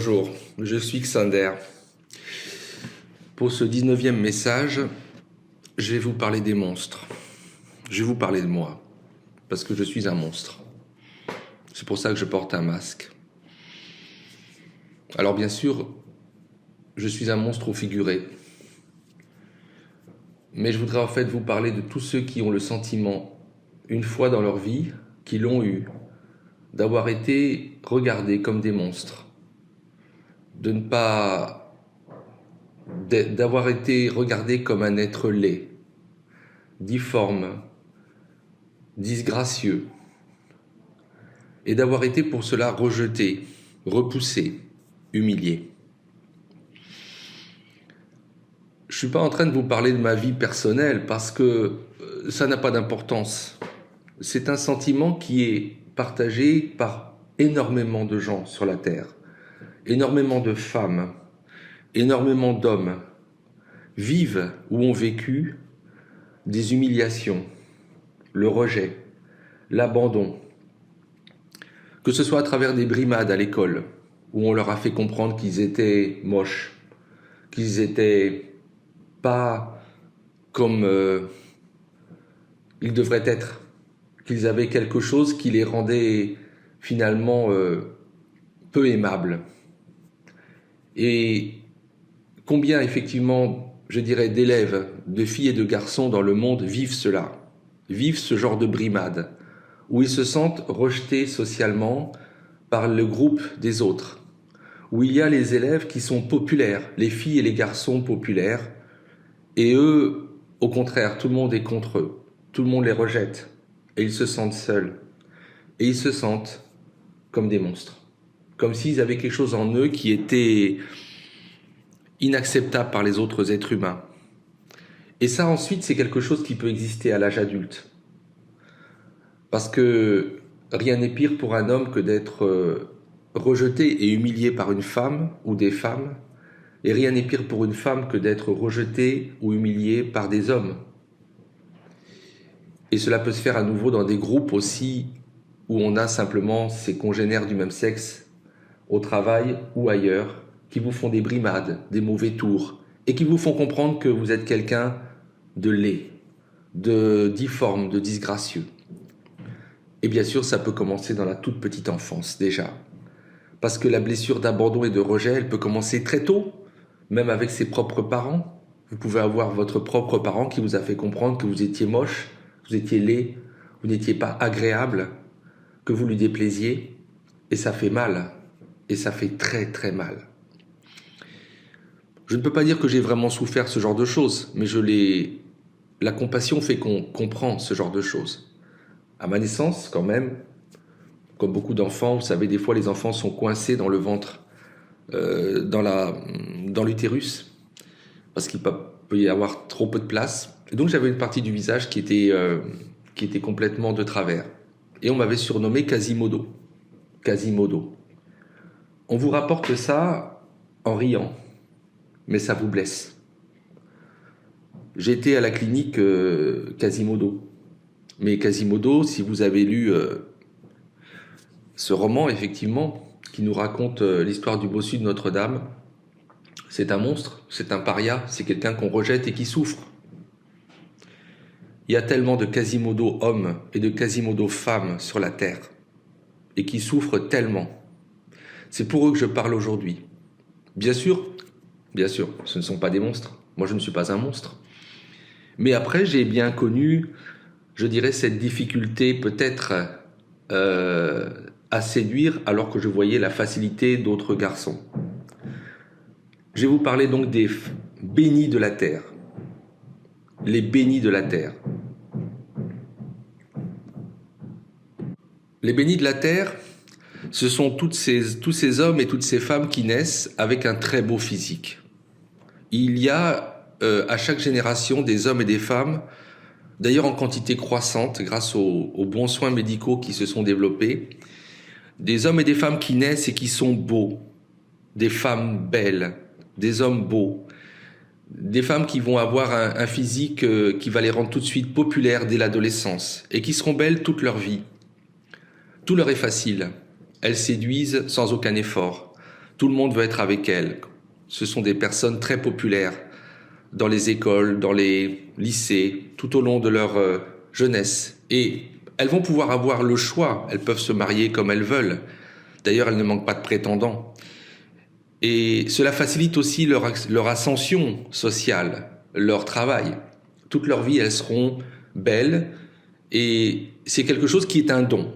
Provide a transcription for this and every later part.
Bonjour, je suis Xander. Pour ce 19e message, je vais vous parler des monstres. Je vais vous parler de moi, parce que je suis un monstre. C'est pour ça que je porte un masque. Alors bien sûr, je suis un monstre au figuré. Mais je voudrais en fait vous parler de tous ceux qui ont le sentiment, une fois dans leur vie, qui l'ont eu, d'avoir été regardés comme des monstres. D'avoir été regardé comme un être laid, difforme, disgracieux, et d'avoir été pour cela rejeté, repoussé, humilié. Je ne suis pas en train de vous parler de ma vie personnelle parce que ça n'a pas d'importance. C'est un sentiment qui est partagé par énormément de gens sur la Terre, énormément de femmes, énormément d'hommes vivent ou ont vécu des humiliations, le rejet, l'abandon, que ce soit à travers des brimades à l'école, où on leur a fait comprendre qu'ils étaient moches, qu'ils étaient pas comme ils devraient être, qu'ils avaient quelque chose qui les rendait finalement peu aimables. Et combien effectivement, je dirais, d'élèves, de filles et de garçons dans le monde vivent cela, vivent ce genre de brimade, où ils se sentent rejetés socialement par le groupe des autres, où il y a les élèves qui sont populaires, les filles et les garçons populaires, et eux, au contraire, tout le monde est contre eux, tout le monde les rejette, et ils se sentent seuls, et ils se sentent comme des monstres, comme s'ils avaient quelque chose en eux qui était inacceptable par les autres êtres humains. Et ça, ensuite, c'est quelque chose qui peut exister à l'âge adulte. Parce que rien n'est pire pour un homme que d'être rejeté et humilié par une femme ou des femmes. Et rien n'est pire pour une femme que d'être rejetée ou humiliée par des hommes. Et cela peut se faire à nouveau dans des groupes aussi où on a simplement ses congénères du même sexe, au travail ou ailleurs, qui vous font des brimades, des mauvais tours, et qui vous font comprendre que vous êtes quelqu'un de laid, de difforme, de disgracieux. Et bien sûr, ça peut commencer dans la toute petite enfance déjà. Parce que la blessure d'abandon et de rejet, elle peut commencer très tôt, même avec ses propres parents. Vous pouvez avoir votre propre parent qui vous a fait comprendre que vous étiez moche, que vous étiez laid, vous n'étiez pas agréable, que vous lui déplaisiez, et ça fait mal, et ça fait très très mal. Je ne peux pas dire que j'ai vraiment souffert ce genre de choses, mais la compassion fait qu'on comprend ce genre de choses. À ma naissance, quand même, comme beaucoup d'enfants, vous savez, des fois les enfants sont coincés dans le ventre, dans l'utérus, parce qu'il peut y avoir trop peu de place. Et donc j'avais une partie du visage qui était complètement de travers. Et on m'avait surnommé Quasimodo. Quasimodo. On vous rapporte ça en riant, mais ça vous blesse. J'étais à la clinique Quasimodo. Mais Quasimodo, si vous avez lu ce roman, effectivement, qui nous raconte l'histoire du bossu de Notre-Dame, c'est un monstre, c'est un paria, c'est quelqu'un qu'on rejette et qui souffre. Il y a tellement de Quasimodo hommes et de Quasimodo femmes sur la terre, et qui souffrent tellement. C'est pour eux que je parle aujourd'hui. Bien sûr, ce ne sont pas des monstres. Moi, je ne suis pas un monstre. Mais après, j'ai bien connu, je dirais, cette difficulté peut-être à séduire alors que je voyais la facilité d'autres garçons. Je vais vous parler donc des bénis de la terre. Les bénis de la terre. Les bénis de la terre, ce sont tous ces hommes et toutes ces femmes qui naissent avec un très beau physique. Il y a à chaque génération des hommes et des femmes, d'ailleurs en quantité croissante grâce aux bons soins médicaux qui se sont développés, des hommes et des femmes qui naissent et qui sont beaux, des femmes belles, des hommes beaux, des femmes qui vont avoir un physique qui va les rendre tout de suite populaires dès l'adolescence et qui seront belles toute leur vie. Tout leur est facile, elles séduisent sans aucun effort. Tout le monde veut être avec elles. Ce sont des personnes très populaires dans les écoles, dans les lycées, tout au long de leur jeunesse. Et elles vont pouvoir avoir le choix. Elles peuvent se marier comme elles veulent. D'ailleurs, elles ne manquent pas de prétendants. Et cela facilite aussi leur ascension sociale, leur travail. Toute leur vie, elles seront belles. Et c'est quelque chose qui est un don.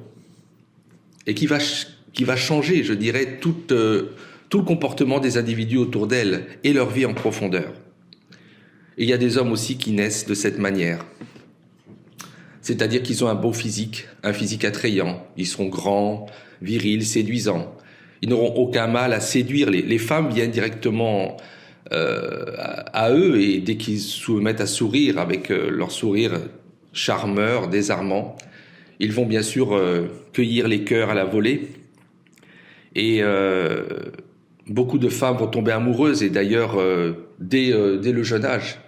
Et qui va changer, je dirais, tout le comportement des individus autour d'elles et leur vie en profondeur. Et il y a des hommes aussi qui naissent de cette manière. C'est-à-dire qu'ils ont un beau physique, un physique attrayant. Ils seront grands, virils, séduisants. Ils n'auront aucun mal à séduire. Les femmes viennent directement à eux, et dès qu'ils se mettent à sourire avec leur sourire charmeur, désarmant, ils vont bien sûr cueillir les cœurs à la volée. Et beaucoup de femmes vont tomber amoureuses, et d'ailleurs dès le jeune âge.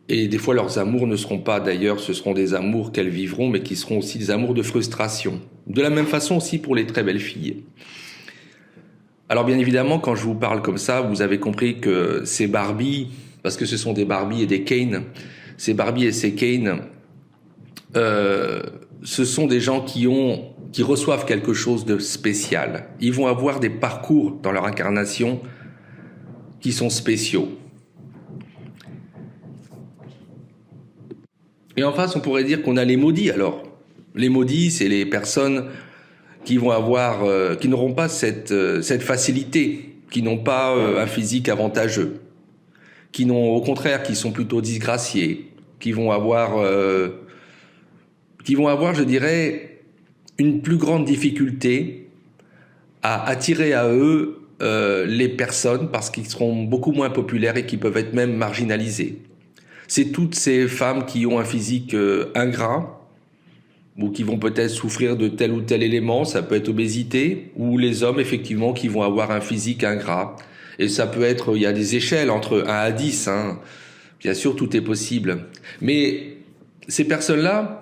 Et des fois, leurs amours ne seront pas, d'ailleurs, ce seront des amours qu'elles vivront, mais qui seront aussi des amours de frustration. De la même façon aussi pour les très belles filles. Alors bien évidemment, quand je vous parle comme ça, vous avez compris que ces Barbies, parce que ce sont des Barbies et des Ken, ces Barbies et ces Ken, ce sont des gens qui reçoivent quelque chose de spécial. Ils vont avoir des parcours dans leur incarnation qui sont spéciaux. Et en face, on pourrait dire qu'on a les maudits. Alors, les maudits, c'est les personnes qui vont avoir, qui n'auront pas cette facilité, qui n'ont pas un physique avantageux, qui n'ont, au contraire, qui sont plutôt disgraciés, qui vont avoir, je dirais, une plus grande difficulté à attirer à eux les personnes, parce qu'ils seront beaucoup moins populaires et qui peuvent être même marginalisés. C'est toutes ces femmes qui ont un physique ingrat, ou qui vont peut-être souffrir de tel ou tel élément, ça peut être obésité, ou les hommes effectivement qui vont avoir un physique ingrat. Et ça peut être, il y a des échelles entre 1 à 10, hein. Bien sûr tout est possible. Mais ces personnes-là,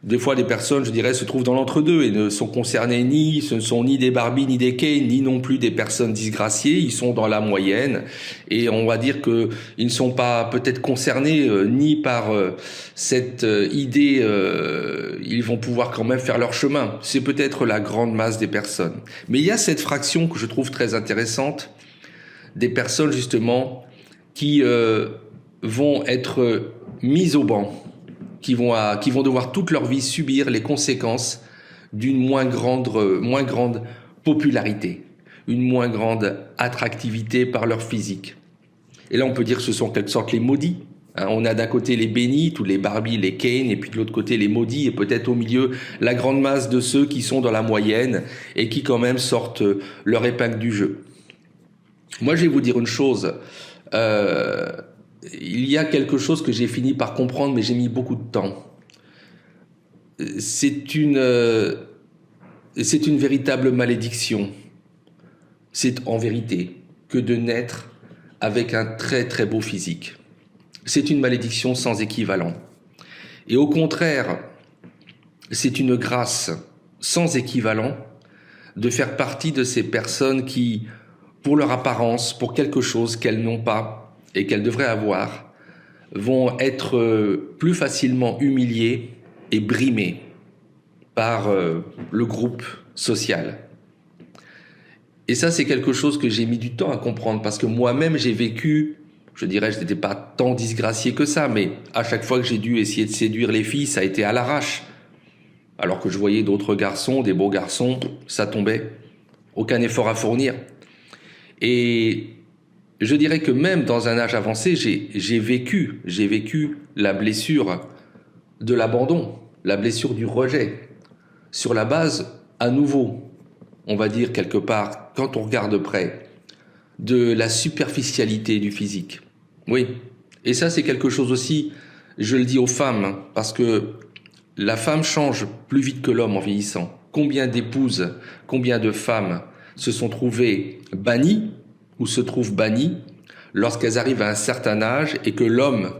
des fois des personnes, je dirais, se trouvent dans l'entre-deux et ne sont concernées ce ne sont ni des Barbies ni des Ken, ni non plus des personnes disgraciées. Ils sont dans la moyenne, et on va dire que ils ne sont pas peut-être concernés ni par cette idée. Ils vont pouvoir quand même faire leur chemin. C'est peut-être la grande masse des personnes. Mais il y a cette fraction que je trouve très intéressante des personnes justement qui vont être mises au banc, qui vont devoir toute leur vie subir les conséquences d'une moins grande popularité, une moins grande attractivité par leur physique. Et là, on peut dire que ce sont en quelque sorte les maudits. Hein, on a d'un côté les bénis, tous les Barbies, les Ken, et puis de l'autre côté les maudits, et peut-être au milieu la grande masse de ceux qui sont dans la moyenne et qui quand même sortent leur épingle du jeu. Moi, je vais vous dire une chose. Il y a quelque chose que j'ai fini par comprendre, mais j'ai mis beaucoup de temps. C'est une véritable malédiction. C'est en vérité que de naître avec un très très beau physique. C'est une malédiction sans équivalent. Et au contraire, c'est une grâce sans équivalent de faire partie de ces personnes qui, pour leur apparence, pour quelque chose qu'elles n'ont pas et qu'elles devraient avoir, vont être plus facilement humiliées et brimées par le groupe social. Et ça, c'est quelque chose que j'ai mis du temps à comprendre, parce que moi-même, j'ai vécu, je dirais, je n'étais pas tant disgracié que ça, mais à chaque fois que j'ai dû essayer de séduire les filles, ça a été à l'arrache. Alors que je voyais d'autres garçons, des beaux garçons, ça tombait. Aucun effort à fournir. Et je dirais que même dans un âge avancé, j'ai vécu la blessure de l'abandon, la blessure du rejet, sur la base, à nouveau, on va dire quelque part, quand on regarde de près, de la superficialité du physique. Oui, et ça c'est quelque chose aussi, je le dis aux femmes, parce que la femme change plus vite que l'homme en vieillissant. Combien d'épouses, combien de femmes se sont trouvées bannies, ou se trouvent bannies, lorsqu'elles arrivent à un certain âge et que l'homme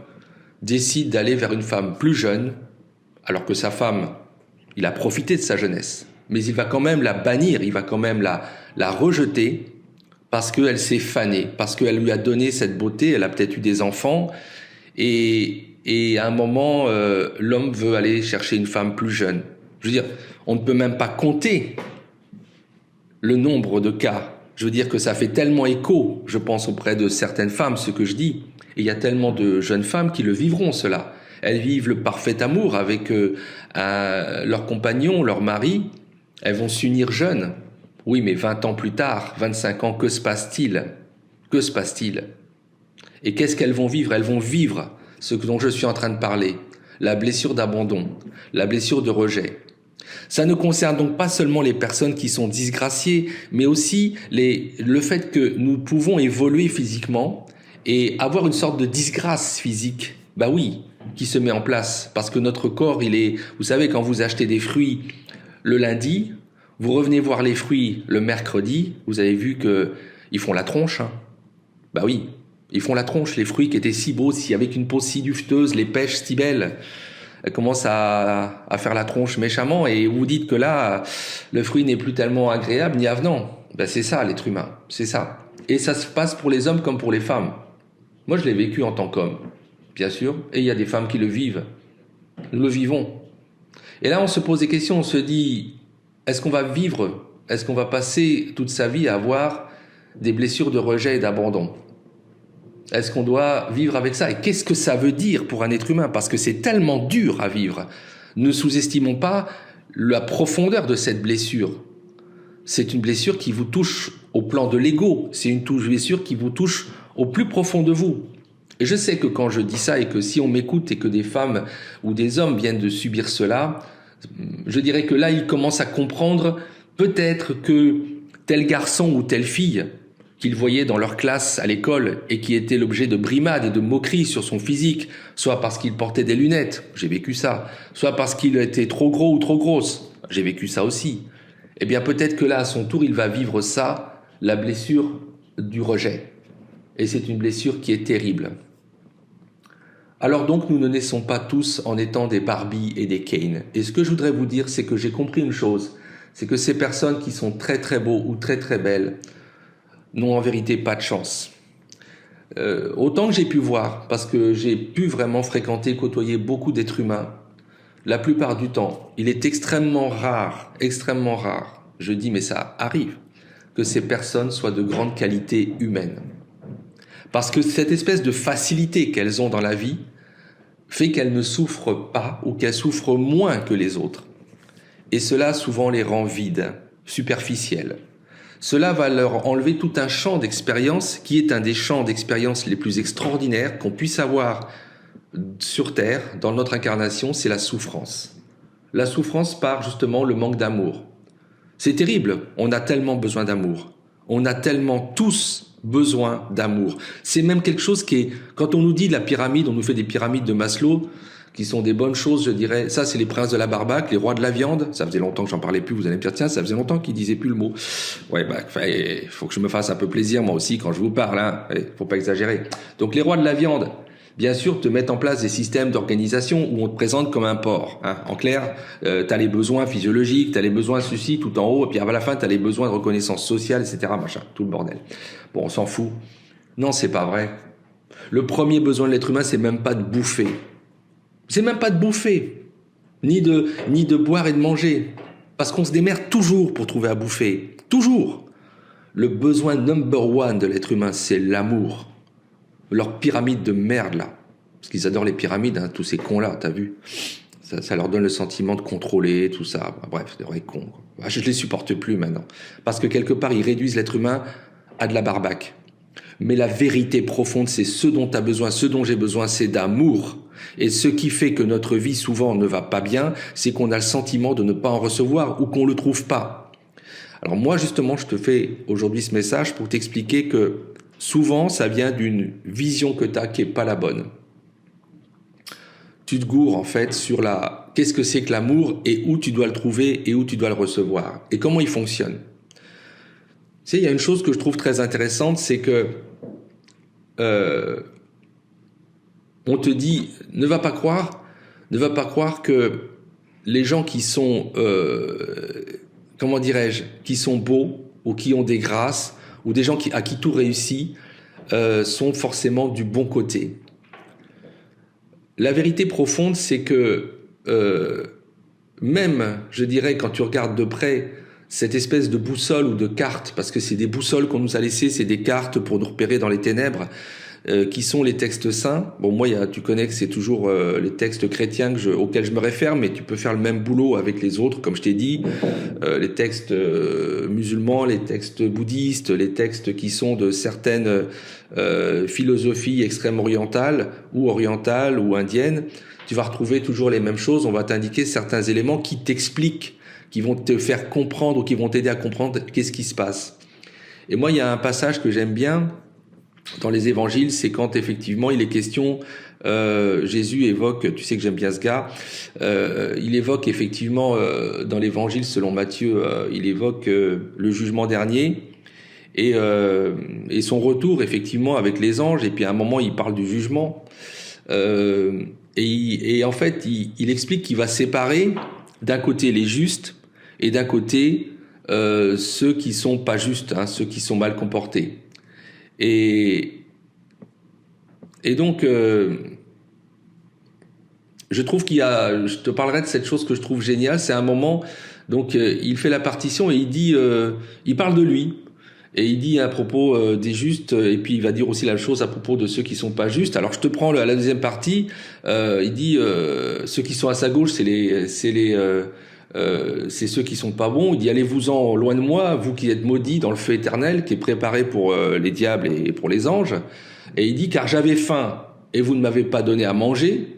décide d'aller vers une femme plus jeune, alors que sa femme, il a profité de sa jeunesse. mais il va quand même la bannir, il va quand même la rejeter parce qu'elle s'est fanée, parce qu'elle lui a donné cette beauté, elle a peut-être eu des enfants, et à un moment, l'homme veut aller chercher une femme plus jeune. Je veux dire, on ne peut même pas compter le nombre de cas. Je veux dire que ça fait tellement écho, je pense, auprès de certaines femmes, ce que je dis. Et il y a tellement de jeunes femmes qui le vivront, cela. Elles vivent le parfait amour avec leur compagnon, leur mari. Elles vont s'unir jeunes. Oui, mais 20 ans plus tard, 25 ans, que se passe-t-il? Que se passe-t-il? Et qu'est-ce qu'elles vont vivre? Elles vont vivre ce dont je suis en train de parler. La blessure d'abandon, la blessure de rejet. Ça ne concerne donc pas seulement les personnes qui sont disgraciées, mais aussi le fait que nous pouvons évoluer physiquement et avoir une sorte de disgrâce physique. Bah oui, qui se met en place. Parce que notre corps, vous savez, quand vous achetez des fruits le lundi, vous revenez voir les fruits le mercredi, vous avez vu qu'ils font la tronche. Hein. Bah oui, ils font la tronche, les fruits qui étaient si beaux, avec une peau si duveteuse, les pêches si belles. Elles commencent à faire la tronche méchamment et vous dites que là, le fruit n'est plus tellement agréable ni avenant. Ben c'est ça l'être humain, c'est ça. Et ça se passe pour les hommes comme pour les femmes. Moi je l'ai vécu en tant qu'homme, bien sûr, et il y a des femmes qui le vivent. Nous le vivons. Et là on se pose des questions, on se dit, est-ce qu'on va vivre, est-ce qu'on va passer toute sa vie à avoir des blessures de rejet et d'abandon ? Est-ce qu'on doit vivre avec ça? Et qu'est-ce que ça veut dire pour un être humain? Parce que c'est tellement dur à vivre. Ne sous-estimons pas la profondeur de cette blessure. C'est une blessure qui vous touche au plan de l'ego. C'est une blessure qui vous touche au plus profond de vous. Et je sais que quand je dis ça et que si on m'écoute et que des femmes ou des hommes viennent de subir cela, je dirais que là, ils commencent à comprendre peut-être que tel garçon ou telle fille qu'ils voyaient dans leur classe à l'école et qui était l'objet de brimades et de moqueries sur son physique, soit parce qu'il portait des lunettes, j'ai vécu ça, soit parce qu'il était trop gros ou trop grosse, j'ai vécu ça aussi. Eh bien peut-être que là, à son tour, il va vivre ça, la blessure du rejet. Et c'est une blessure qui est terrible. Alors donc, nous ne naissons pas tous en étant des Barbie et des Ken. Et ce que je voudrais vous dire, c'est que j'ai compris une chose, c'est que ces personnes qui sont très très beaux ou très très belles, n'ont en vérité pas de chance. Autant que j'ai pu voir, parce que j'ai pu vraiment fréquenter, côtoyer beaucoup d'êtres humains, la plupart du temps, il est extrêmement rare, je dis mais ça arrive, que ces personnes soient de grande qualité humaine. Parce que cette espèce de facilité qu'elles ont dans la vie fait qu'elles ne souffrent pas ou qu'elles souffrent moins que les autres. Et cela souvent les rend vides, superficielles. Cela va leur enlever tout un champ d'expérience qui est un des champs d'expérience les plus extraordinaires qu'on puisse avoir sur Terre, dans notre incarnation, c'est la souffrance. La souffrance par justement le manque d'amour. C'est terrible, on a tellement besoin d'amour. On a tellement tous besoin d'amour. C'est même quelque chose qui est, quand on nous dit de la pyramide, on nous fait des pyramides de Maslow, qui sont des bonnes choses, je dirais. Ça, c'est les princes de la barbaque, les rois de la viande. Ça faisait longtemps que j'en parlais plus. Vous allez me dire, tiens, ça faisait longtemps qu'ils disaient plus le mot. Ouais, bah, faut que je me fasse un peu plaisir, moi aussi, quand je vous parle, hein. Faut pas exagérer. Donc, les rois de la viande, bien sûr, te mettent en place des systèmes d'organisation où on te présente comme un porc, hein. En clair, t'as les besoins physiologiques, t'as les besoins ceci tout en haut, et puis à la fin, t'as les besoins de reconnaissance sociale, etc., machin, tout le bordel. Bon, on s'en fout. Non, c'est pas vrai. Le premier besoin de l'être humain, c'est même pas de bouffer. C'est même pas de bouffer, ni de boire et de manger. Parce qu'on se démerde toujours pour trouver à bouffer. Toujours. Le besoin number one de l'être humain, c'est l'amour. Leur pyramide de merde, là. Parce qu'ils adorent les pyramides, hein, tous ces cons-là, t'as vu? Ça leur donne le sentiment de contrôler, tout ça. Bref, des vrais cons. Je les supporte plus maintenant. Parce que quelque part, ils réduisent l'être humain à de la barbaque. Mais la vérité profonde, c'est ce dont tu as besoin, ce dont j'ai besoin, c'est d'amour. Et ce qui fait que notre vie souvent ne va pas bien, c'est qu'on a le sentiment de ne pas en recevoir ou qu'on le trouve pas. Alors moi, justement, je te fais aujourd'hui ce message pour t'expliquer que souvent, ça vient d'une vision que tu as qui est pas la bonne. Tu te gourres, en fait, sur qu'est-ce que c'est que l'amour et où tu dois le trouver et où tu dois le recevoir et comment il fonctionne. Tu sais, il y a une chose que je trouve très intéressante, c'est que on te dit, ne va pas croire que les gens qui sont comment dirais-je, qui sont beaux ou qui ont des grâces, ou des gens à qui tout réussit, sont forcément du bon côté. La vérité profonde, c'est que même, je dirais, quand tu regardes de près, cette espèce de boussole ou de carte, parce que c'est des boussoles qu'on nous a laissées, c'est des cartes pour nous repérer dans les ténèbres, qui sont les textes saints. Bon, moi, tu connais que c'est toujours les textes chrétiens auxquels je me réfère, mais tu peux faire le même boulot avec les autres, comme je t'ai dit, les textes musulmans, les textes bouddhistes, les textes qui sont de certaines philosophies extrême orientales ou indiennes. Tu vas retrouver toujours les mêmes choses. On va t'indiquer certains éléments qui t'expliquent, qui vont te faire comprendre ou qui vont t'aider à comprendre qu'est-ce qui se passe. Et moi, il y a un passage que j'aime bien dans les évangiles, c'est quand effectivement il est question, Jésus évoque, tu sais que j'aime bien ce gars, il évoque effectivement dans l'évangile selon Matthieu, il évoque le jugement dernier et son retour effectivement avec les anges, et puis à un moment il parle du jugement, et en fait il explique qu'il va séparer d'un côté les justes et d'un côté ceux qui sont pas justes, hein, ceux qui sont mal comportés. Et donc, je trouve je te parlerai de cette chose que je trouve géniale. C'est un moment, donc il fait la partition et il dit, il parle de lui. Et il dit à propos des justes, et puis il va dire aussi la chose à propos de ceux qui sont pas justes. Alors je te prends la deuxième partie. Il dit ceux qui sont à sa gauche, c'est ceux qui sont pas bons. Il dit allez-vous-en loin de moi, vous qui êtes maudits dans le feu éternel qui est préparé pour les diables et pour les anges. Et il dit car j'avais faim et vous ne m'avez pas donné à manger,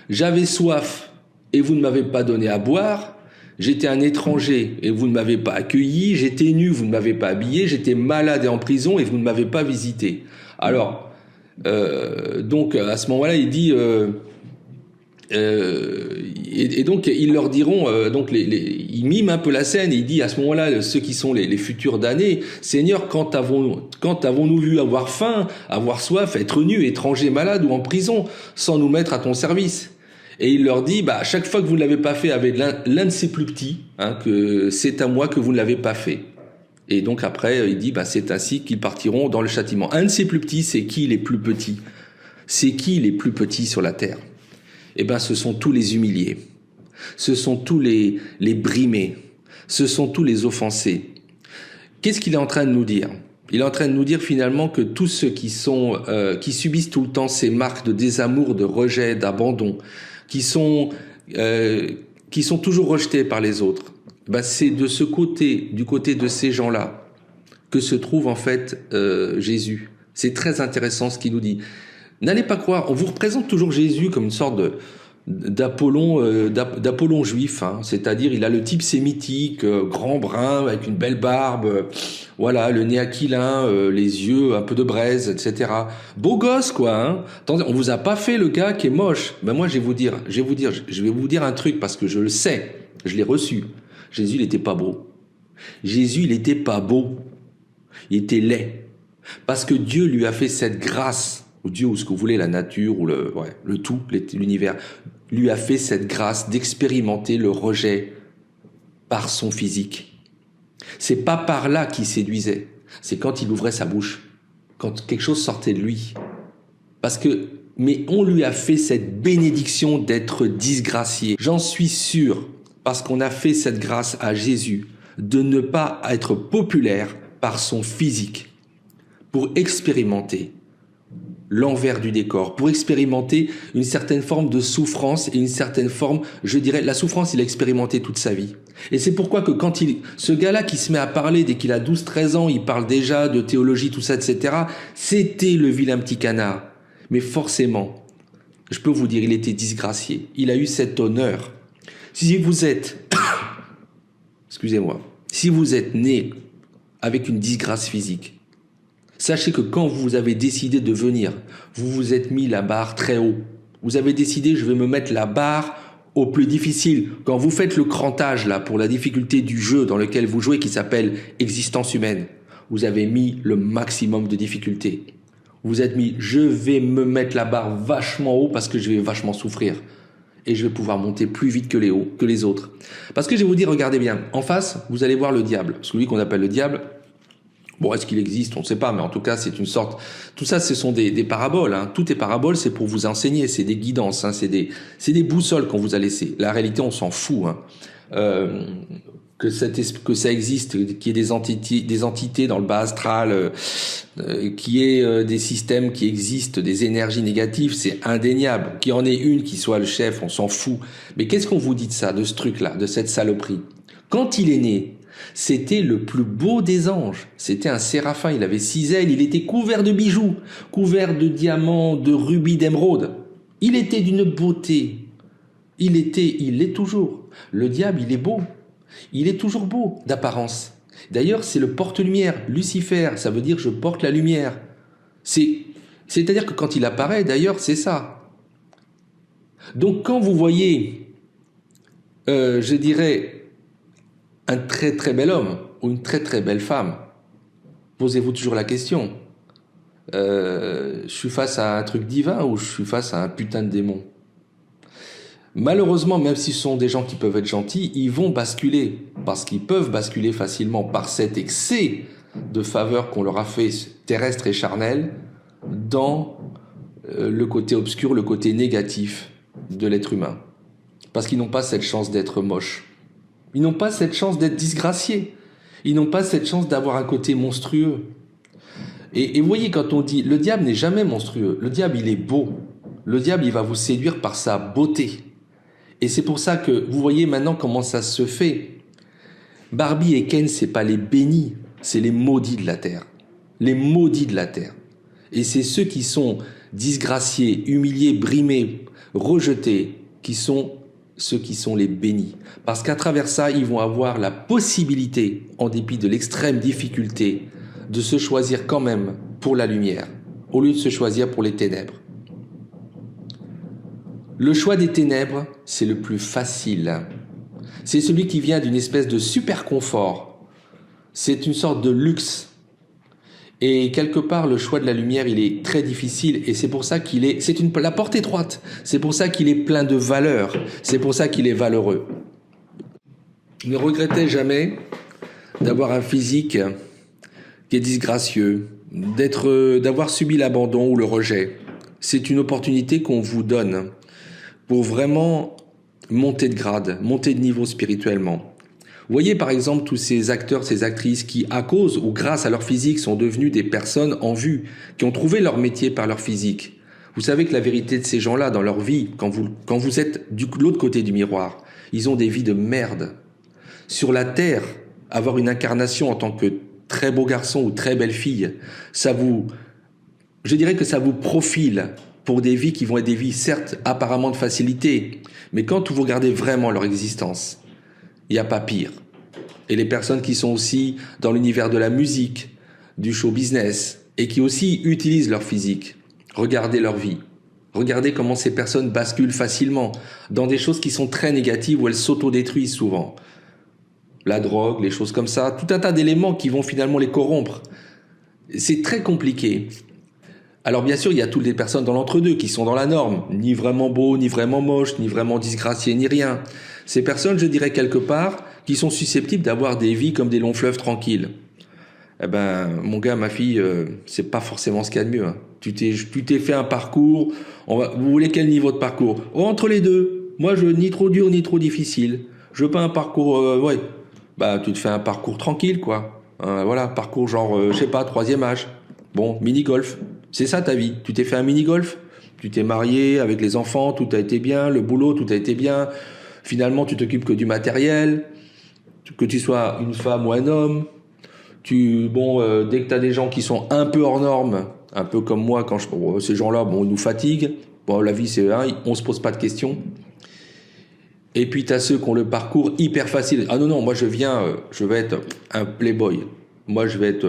j'avais soif et vous ne m'avez pas donné à boire, j'étais un étranger et vous ne m'avez pas accueilli, j'étais nu, vous ne m'avez pas habillé, j'étais malade et en prison et vous ne m'avez pas visité. Alors donc à ce moment-là il dit et donc ils leur diront, donc il mime un peu la scène et il dit à ce moment-là, ceux qui sont les futurs damnés, Seigneur, quand avons-nous vu avoir faim, avoir soif, être nus, étrangers, malades ou en prison, sans nous mettre à ton service? Et il leur dit, à chaque fois que vous ne l'avez pas fait avec l'un de ces plus petits, hein, que c'est à moi que vous ne l'avez pas fait. Et donc après, il dit, c'est ainsi qu'ils partiront dans le châtiment. Un de ces plus petits, c'est qui les plus petits? C'est qui les plus petits sur la terre? Ce sont tous les humiliés, ce sont tous les brimés, ce sont tous les offensés. Qu'est-ce qu'il est en train de nous dire? Il est en train de nous dire finalement que tous ceux qui subissent tout le temps ces marques de désamour, de rejet, d'abandon, qui sont toujours rejetés par les autres, c'est de ce côté, du côté de ces gens-là, que se trouve en fait Jésus. C'est très intéressant ce qu'il nous dit. N'allez pas croire, on vous représente toujours Jésus comme une sorte d'Apollon juif, hein. C'est-à-dire il a le type sémitique, grand brun, avec une belle barbe, voilà, le nez aquilin, les yeux un peu de braise, etc. Beau gosse, quoi, hein. Attendez, on vous a pas fait le gars qui est moche. Moi je vais vous dire un truc parce que je le sais, je l'ai reçu. Jésus, il était pas beau. Jésus, il était pas beau. Il était laid. Parce que Dieu lui a fait cette grâce, ou Dieu, ou ce que vous voulez, la nature, ou le tout, l'univers, lui a fait cette grâce d'expérimenter le rejet par son physique. C'est pas par là qu'il séduisait, c'est quand il ouvrait sa bouche, quand quelque chose sortait de lui. Mais on lui a fait cette bénédiction d'être disgracié. J'en suis sûr, parce qu'on a fait cette grâce à Jésus, de ne pas être populaire par son physique, pour expérimenter l'envers du décor, pour expérimenter une certaine forme de souffrance et une certaine forme, je dirais, la souffrance, il a expérimenté toute sa vie. Et c'est pourquoi que ce gars-là qui se met à parler dès qu'il a 12-13 ans, il parle déjà de théologie, tout ça, etc., c'était le vilain petit canard. Mais forcément, je peux vous dire, il était disgracié. Il a eu cet honneur. Si vous êtes, excusez-moi, si vous êtes né avec une disgrâce physique, sachez que quand vous avez décidé de venir, vous vous êtes mis la barre très haut. Vous avez décidé, je vais me mettre la barre au plus difficile. Quand vous faites le crantage là pour la difficulté du jeu dans lequel vous jouez qui s'appelle existence humaine, vous avez mis le maximum de difficulté. Vous êtes mis, je vais me mettre la barre vachement haut parce que je vais vachement souffrir. et je vais pouvoir monter plus vite que les autres. Parce que je vais vous dire, regardez bien, en face, vous allez voir le diable. Celui qu'on appelle le diable, bon, est-ce qu'il existe? On ne sait pas, mais en tout cas, c'est une sorte... Tout ça, ce sont des paraboles. Hein. Tout est paraboles, c'est pour vous enseigner, c'est des guidances, hein. C'est des boussoles qu'on vous a laissées. La réalité, on s'en fout. Hein. Que ça existe, qu'il y ait des entités dans le bas astral, qu'il y ait des systèmes qui existent, des énergies négatives, c'est indéniable. Qu'il y en ait une qui soit le chef, on s'en fout. Mais qu'est-ce qu'on vous dit de ça, de ce truc-là, de cette saloperie? Quand il est né, c'était le plus beau des anges. C'était un séraphin, il avait 6 ailes, il était couvert de bijoux, couvert de diamants, de rubis, d'émeraudes. Il était d'une beauté. Il est toujours. Le diable, il est beau. Il est toujours beau d'apparence. D'ailleurs, c'est le porte-lumière, Lucifer, ça veut dire je porte la lumière. C'est-à-dire que quand il apparaît, d'ailleurs, c'est ça. Donc quand vous voyez, je dirais, un très très bel homme ou une très très belle femme, posez-vous toujours la question, je suis face à un truc divin ou je suis face à un putain de démon? Malheureusement, même si ce sont des gens qui peuvent être gentils, ils vont basculer, parce qu'ils peuvent basculer facilement par cet excès de faveur qu'on leur a fait terrestre et charnel dans le côté obscur, le côté négatif de l'être humain. Parce qu'ils n'ont pas cette chance d'être moches. Ils n'ont pas cette chance d'être disgraciés. Ils n'ont pas cette chance d'avoir un côté monstrueux. Et vous voyez, quand on dit, le diable n'est jamais monstrueux. Le diable, il est beau. Le diable, il va vous séduire par sa beauté. Et c'est pour ça que vous voyez maintenant comment ça se fait. Barbie et Ken, c'est pas les bénis, c'est les maudits de la terre. Les maudits de la terre. Et c'est ceux qui sont disgraciés, humiliés, brimés, rejetés, qui sont ceux qui sont les bénis. Parce qu'à travers ça, ils vont avoir la possibilité, en dépit de l'extrême difficulté, de se choisir quand même pour la lumière, au lieu de se choisir pour les ténèbres. Le choix des ténèbres, c'est le plus facile. C'est celui qui vient d'une espèce de super confort. C'est une sorte de luxe. Et quelque part, le choix de la lumière, il est très difficile. Et c'est pour ça qu'il est... la porte étroite. C'est pour ça qu'il est plein de valeur. C'est pour ça qu'il est valeureux. Ne regrettez jamais d'avoir un physique qui est disgracieux, d'avoir subi l'abandon ou le rejet. C'est une opportunité qu'on vous donne pour vraiment monter de grade, monter de niveau spirituellement. Vous voyez par exemple tous ces acteurs, ces actrices qui, à cause ou grâce à leur physique, sont devenus des personnes en vue, qui ont trouvé leur métier par leur physique. Vous savez que la vérité de ces gens-là, dans leur vie, quand vous êtes de l'autre côté du miroir, ils ont des vies de merde. Sur la terre, avoir une incarnation en tant que très beau garçon ou très belle fille, je dirais que ça vous profile pour des vies qui vont être des vies, certes, apparemment de facilité, mais quand vous regardez vraiment leur existence, il n'y a pas pire. Et les personnes qui sont aussi dans l'univers de la musique, du show business, et qui aussi utilisent leur physique, regardez leur vie. Regardez comment ces personnes basculent facilement dans des choses qui sont très négatives où elles s'autodétruisent souvent. La drogue, les choses comme ça, tout un tas d'éléments qui vont finalement les corrompre. C'est très compliqué. Alors bien sûr, il y a toutes les personnes dans l'entre-deux qui sont dans la norme, ni vraiment beaux, ni vraiment moches, ni vraiment disgraciés, ni rien. Ces personnes, je dirais quelque part, qui sont susceptibles d'avoir des vies comme des longs fleuves tranquilles. Eh ben, mon gars, ma fille, c'est pas forcément ce qu'il y a de mieux. Hein. Tu t'es fait un parcours, vous voulez quel niveau de parcours? Entre les deux, moi, ni trop dur, ni trop difficile. Je veux pas un parcours, bah, tu te fais un parcours tranquille, quoi. Voilà, parcours genre, je sais pas, 3e âge. Bon, mini-golf. C'est ça ta vie. Tu t'es fait un mini-golf, tu t'es marié avec les enfants, tout a été bien, le boulot, tout a été bien. Finalement, tu t'occupes que du matériel, que tu sois une femme ou un homme. Dès que tu as des gens qui sont un peu hors normes, un peu comme moi, ces gens-là, ils nous fatiguent. Bon, la vie, on se pose pas de questions. Et puis, tu as ceux qui ont le parcours hyper facile. Ah non, moi, je vais être un playboy. Moi, je vais être...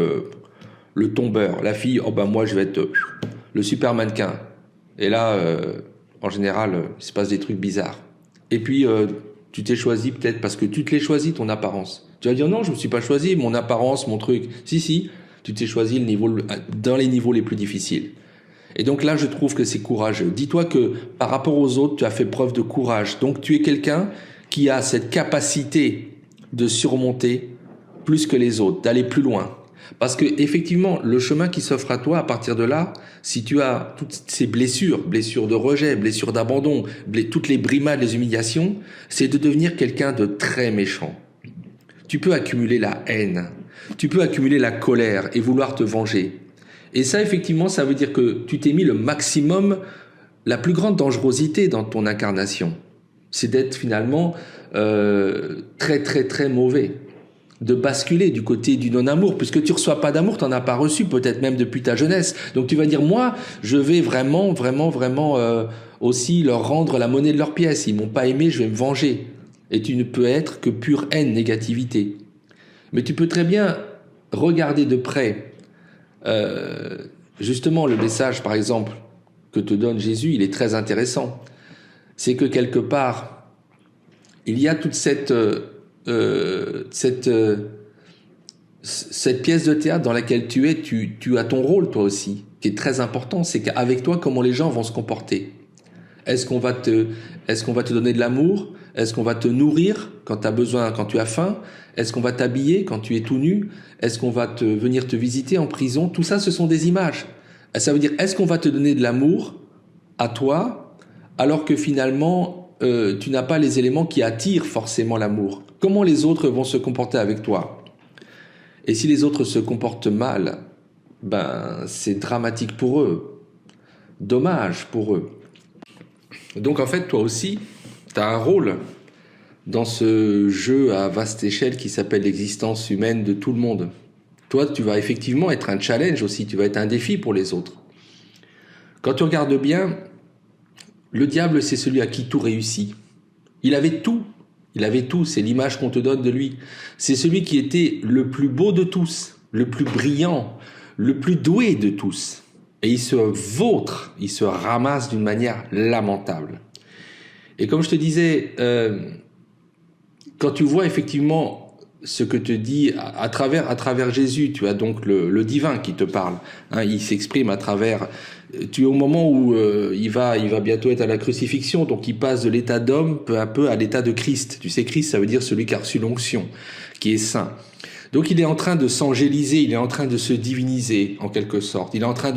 le tombeur, la fille, moi je vais être le super mannequin. Et là, en général, il se passe des trucs bizarres. Et puis, tu t'es choisi peut-être parce que tu te l'es choisi ton apparence. Tu vas dire non, je me suis pas choisi mon apparence, mon truc. Si, tu t'es choisi dans les niveaux les plus difficiles. Et donc là, je trouve que c'est courageux. Dis-toi que par rapport aux autres, tu as fait preuve de courage. Donc tu es quelqu'un qui a cette capacité de surmonter plus que les autres, d'aller plus loin. Parce que effectivement, le chemin qui s'offre à toi à partir de là, si tu as toutes ces blessures, blessures de rejet, blessures d'abandon, toutes les brimades, les humiliations, c'est de devenir quelqu'un de très méchant. Tu peux accumuler la haine, tu peux accumuler la colère et vouloir te venger. Et ça, effectivement, ça veut dire que tu t'es mis le maximum, la plus grande dangerosité dans ton incarnation. C'est d'être finalement très, très, très mauvais. De basculer du côté du non-amour, puisque tu reçois pas d'amour, tu n'en as pas reçu, peut-être même depuis ta jeunesse. Donc tu vas dire, moi, je vais vraiment aussi leur rendre la monnaie de leurs pièces. Ils m'ont pas aimé, je vais me venger. Et tu ne peux être que pure haine, négativité. Mais tu peux très bien regarder de près, justement, le message, par exemple, que te donne Jésus, il est très intéressant. C'est que quelque part, il y a toute cette pièce de théâtre dans laquelle tu es, tu as ton rôle toi aussi, qui est très important. C'est qu'avec toi, comment les gens vont se comporter. Est-ce qu'on va te donner de l'amour? Est-ce qu'on va te nourrir quand tu as besoin, quand tu as faim? Est-ce qu'on va t'habiller quand tu es tout nu? Est-ce qu'on va venir te visiter en prison? Tout ça, ce sont des images. Ça veut dire, est-ce qu'on va te donner de l'amour à toi, alors que finalement, tu n'as pas les éléments qui attirent forcément l'amour? Comment les autres vont se comporter avec toi? Et si les autres se comportent mal, ben c'est dramatique pour eux, dommage pour eux. Donc en fait, toi aussi, tu as un rôle dans ce jeu à vaste échelle qui s'appelle l'existence humaine de tout le monde. Toi, tu vas effectivement être un challenge aussi, tu vas être un défi pour les autres. Quand tu regardes bien, le diable, c'est celui à qui tout réussit. Il avait tout. Il avait tout, c'est l'image qu'on te donne de lui. C'est celui qui était le plus beau de tous, le plus brillant, le plus doué de tous. Et il se vautre, il se ramasse d'une manière lamentable. Et comme je te disais, quand tu vois effectivement ce que te dit à travers Jésus, tu as donc le divin qui te parle. Hein, il s'exprime à travers... Tu es au moment où il va bientôt être à la crucifixion, donc il passe de l'état d'homme peu à peu à l'état de Christ. Tu sais, Christ, ça veut dire celui qui a reçu l'onction, qui est saint. Donc il est en train de s'angéliser, il est en train de se diviniser en quelque sorte. Il est en train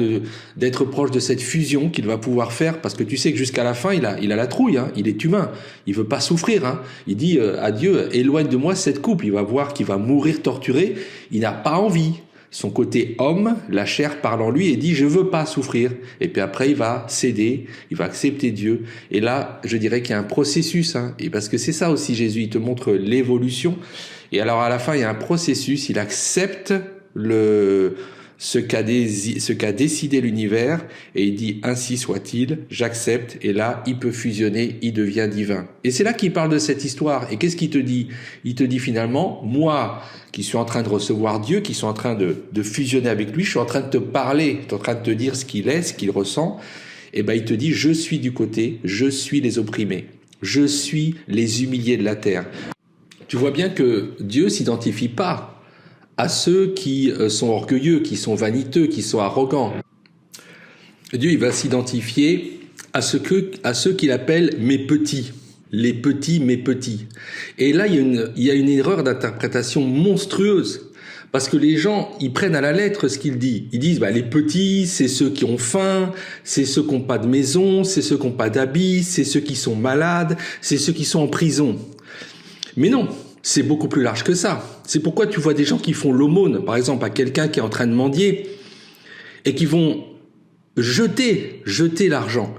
d'être proche de cette fusion qu'il va pouvoir faire, parce que tu sais que jusqu'à la fin, il a la trouille, hein, il est humain, il veut pas souffrir. Hein. Il dit à Dieu, éloigne de moi cette coupe. Il va voir qu'il va mourir torturé, il n'a pas envie. Son côté homme, la chair parle en lui et dit « je veux pas souffrir ». Et puis après, il va céder, il va accepter Dieu. Et là, je dirais qu'il y a un processus, hein, et parce que c'est ça aussi Jésus, il te montre l'évolution. Et alors à la fin, il y a un processus, il accepte ce qu'a décidé l'univers et il dit « ainsi soit-il, j'accepte ». Et là, il peut fusionner, il devient divin. Et c'est là qu'il parle de cette histoire. Et qu'est-ce qu'il te dit? Il te dit finalement, moi qui suis en train de recevoir Dieu, qui suis en train de fusionner avec lui, je suis en train de te parler, je suis en train de te dire ce qu'il est, ce qu'il ressent. Et ben il te dit, je suis du côté, je suis les opprimés, je suis les humiliés de la terre. Tu vois bien que Dieu s'identifie pas à ceux qui sont orgueilleux, qui sont vaniteux, qui sont arrogants. Dieu, il va s'identifier à ceux qu'il appelle mes petits. Les petits, mes petits. Et là, il y a une erreur d'interprétation monstrueuse. Parce que les gens, ils prennent à la lettre ce qu'il dit. Ils disent, les petits, c'est ceux qui ont faim, c'est ceux qui n'ont pas de maison, c'est ceux qui n'ont pas d'habits, c'est ceux qui sont malades, c'est ceux qui sont en prison. Mais non, c'est beaucoup plus large que ça. C'est pourquoi tu vois des gens qui font l'aumône, par exemple, à quelqu'un qui est en train de mendier, et qui vont jeter l'argent.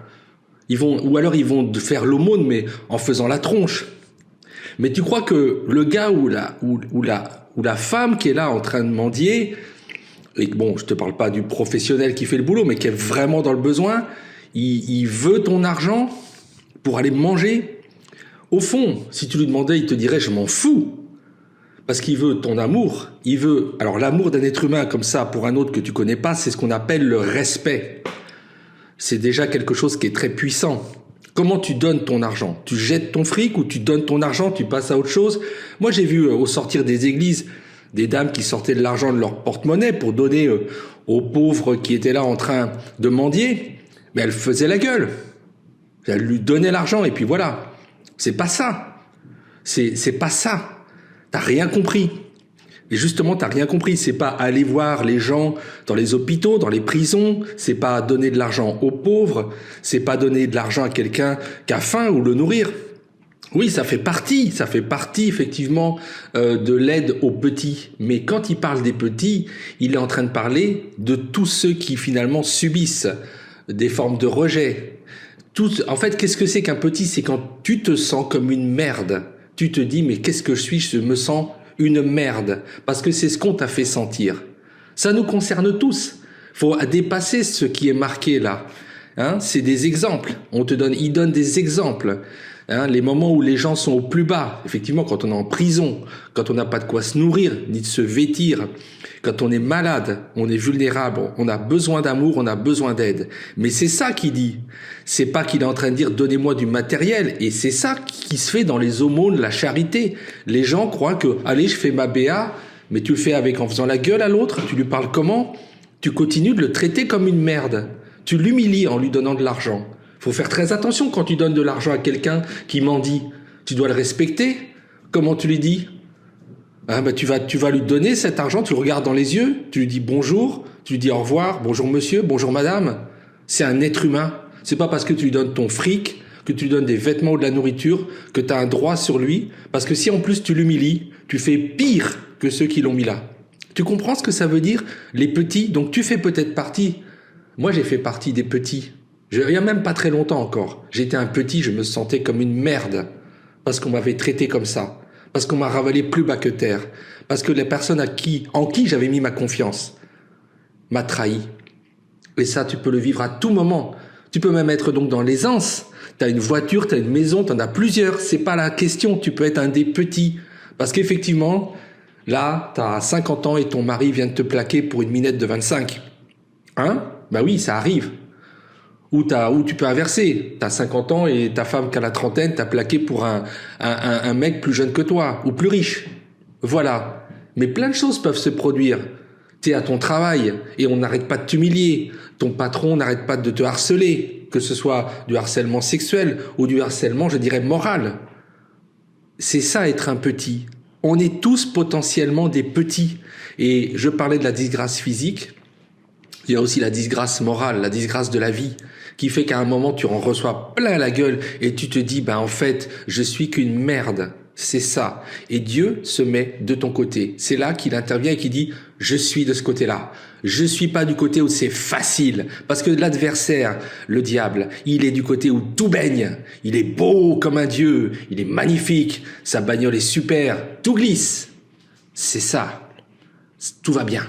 Ou alors ils vont faire l'aumône, mais en faisant la tronche. Mais tu crois que le gars ou la femme qui est là en train de mendier, et bon, je te parle pas du professionnel qui fait le boulot, mais qui est vraiment dans le besoin, il veut ton argent pour aller manger. Au fond, si tu lui demandais, il te dirait, je m'en fous. Parce qu'il veut ton amour. Alors l'amour d'un être humain comme ça pour un autre que tu connais pas, c'est ce qu'on appelle le respect. C'est déjà quelque chose qui est très puissant. Comment tu donnes ton argent? Tu jettes ton fric ou tu donnes ton argent, tu passes à autre chose? Moi, j'ai vu au sortir des églises des dames qui sortaient de l'argent de leur porte-monnaie pour donner aux pauvres qui étaient là en train de mendier, mais elle faisait la gueule. Elle lui donnait l'argent et puis voilà. C'est pas ça. C'est pas ça. T'as rien compris. Et justement, t'as rien compris. C'est pas aller voir les gens dans les hôpitaux, dans les prisons. C'est pas donner de l'argent aux pauvres. C'est pas donner de l'argent à quelqu'un qui a faim ou le nourrir. Oui, ça fait partie effectivement de l'aide aux petits. Mais quand il parle des petits, il est en train de parler de tous ceux qui finalement subissent des formes de rejet. En fait, qu'est-ce que c'est qu'un petit? C'est quand tu te sens comme une merde. Tu te dis, mais qu'est-ce que je suis? Je me sens une merde. Parce que c'est ce qu'on t'a fait sentir. Ça nous concerne tous. Faut dépasser ce qui est marqué là. Hein, c'est des exemples. Il donne des exemples. Hein, les moments où les gens sont au plus bas. Effectivement, quand on est en prison, quand on n'a pas de quoi se nourrir, ni de se vêtir, quand on est malade, on est vulnérable, on a besoin d'amour, on a besoin d'aide. Mais c'est ça qu'il dit. C'est pas qu'il est en train de dire donnez-moi du matériel. Et c'est ça qui se fait dans les aumônes, la charité. Les gens croient que allez, je fais ma BA, mais tu le fais en faisant la gueule à l'autre. Tu lui parles comment? Tu continues de le traiter comme une merde. Tu l'humilies en lui donnant de l'argent. Faut faire très attention quand tu donnes de l'argent à quelqu'un qui mendie. Tu dois le respecter. Comment tu lui dis? Ah ben tu vas lui donner cet argent, tu le regardes dans les yeux, tu lui dis bonjour, tu lui dis au revoir, bonjour monsieur, bonjour madame. C'est un être humain. C'est pas parce que tu lui donnes ton fric, que tu lui donnes des vêtements ou de la nourriture, que tu as un droit sur lui. Parce que si en plus tu l'humilies, tu fais pire que ceux qui l'ont mis là. Tu comprends ce que ça veut dire? Les petits, donc tu fais peut-être partie. Moi j'ai fait partie des petits. Il y a même pas très longtemps encore. J'étais un petit, je me sentais comme une merde. Parce qu'on m'avait traité comme ça. Parce qu'on m'a ravalé plus bas que terre. Parce que les personnes en qui j'avais mis ma confiance m'a trahi. Et ça, tu peux le vivre à tout moment. Tu peux même être donc dans l'aisance. T'as une voiture, t'as une maison, t'en as plusieurs. C'est pas la question. Tu peux être un des petits. Parce qu'effectivement, là, t'as 50 ans et ton mari vient de te plaquer pour une minette de 25. Hein? Bah oui, ça arrive. Ou tu peux inverser. T'as 50 ans et ta femme qui a la trentaine t'a plaqué pour un mec plus jeune que toi, ou plus riche. Voilà. Mais plein de choses peuvent se produire. T'es à ton travail et on n'arrête pas de t'humilier. Ton patron n'arrête pas de te harceler. Que ce soit du harcèlement sexuel ou du harcèlement, je dirais, moral. C'est ça être un petit. On est tous potentiellement des petits. Et je parlais de la disgrâce physique. Il y a aussi la disgrâce morale, la disgrâce de la vie, qui fait qu'à un moment, tu en reçois plein la gueule et tu te dis, en fait, je suis qu'une merde. C'est ça. Et Dieu se met de ton côté. C'est là qu'il intervient et qu'il dit, je suis de ce côté-là. Je suis pas du côté où c'est facile. Parce que l'adversaire, le diable, il est du côté où tout baigne. Il est beau comme un dieu. Il est magnifique. Sa bagnole est super. Tout glisse. C'est ça. Tout va bien.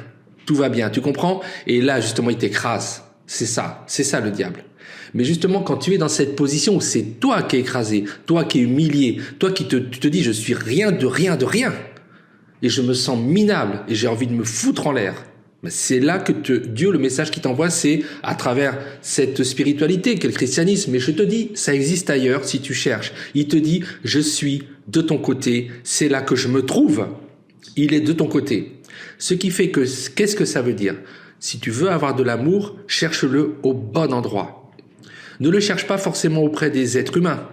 Tout va bien, tu comprends? Et là, justement, il t'écrase. C'est ça le diable. Mais justement, quand tu es dans cette position où c'est toi qui es écrasé, toi qui es humilié, toi qui tu te dis, je suis rien de rien de rien, et je me sens minable, et j'ai envie de me foutre en l'air, c'est là que Dieu, le message qu'il t'envoie, c'est à travers cette spiritualité qu'est le christianisme. Et je te dis, ça existe ailleurs si tu cherches. Il te dit, je suis de ton côté, c'est là que je me trouve. Il est de ton côté. Ce qui fait que, qu'est-ce que ça veut dire? Si tu veux avoir de l'amour, cherche-le au bon endroit. Ne le cherche pas forcément auprès des êtres humains.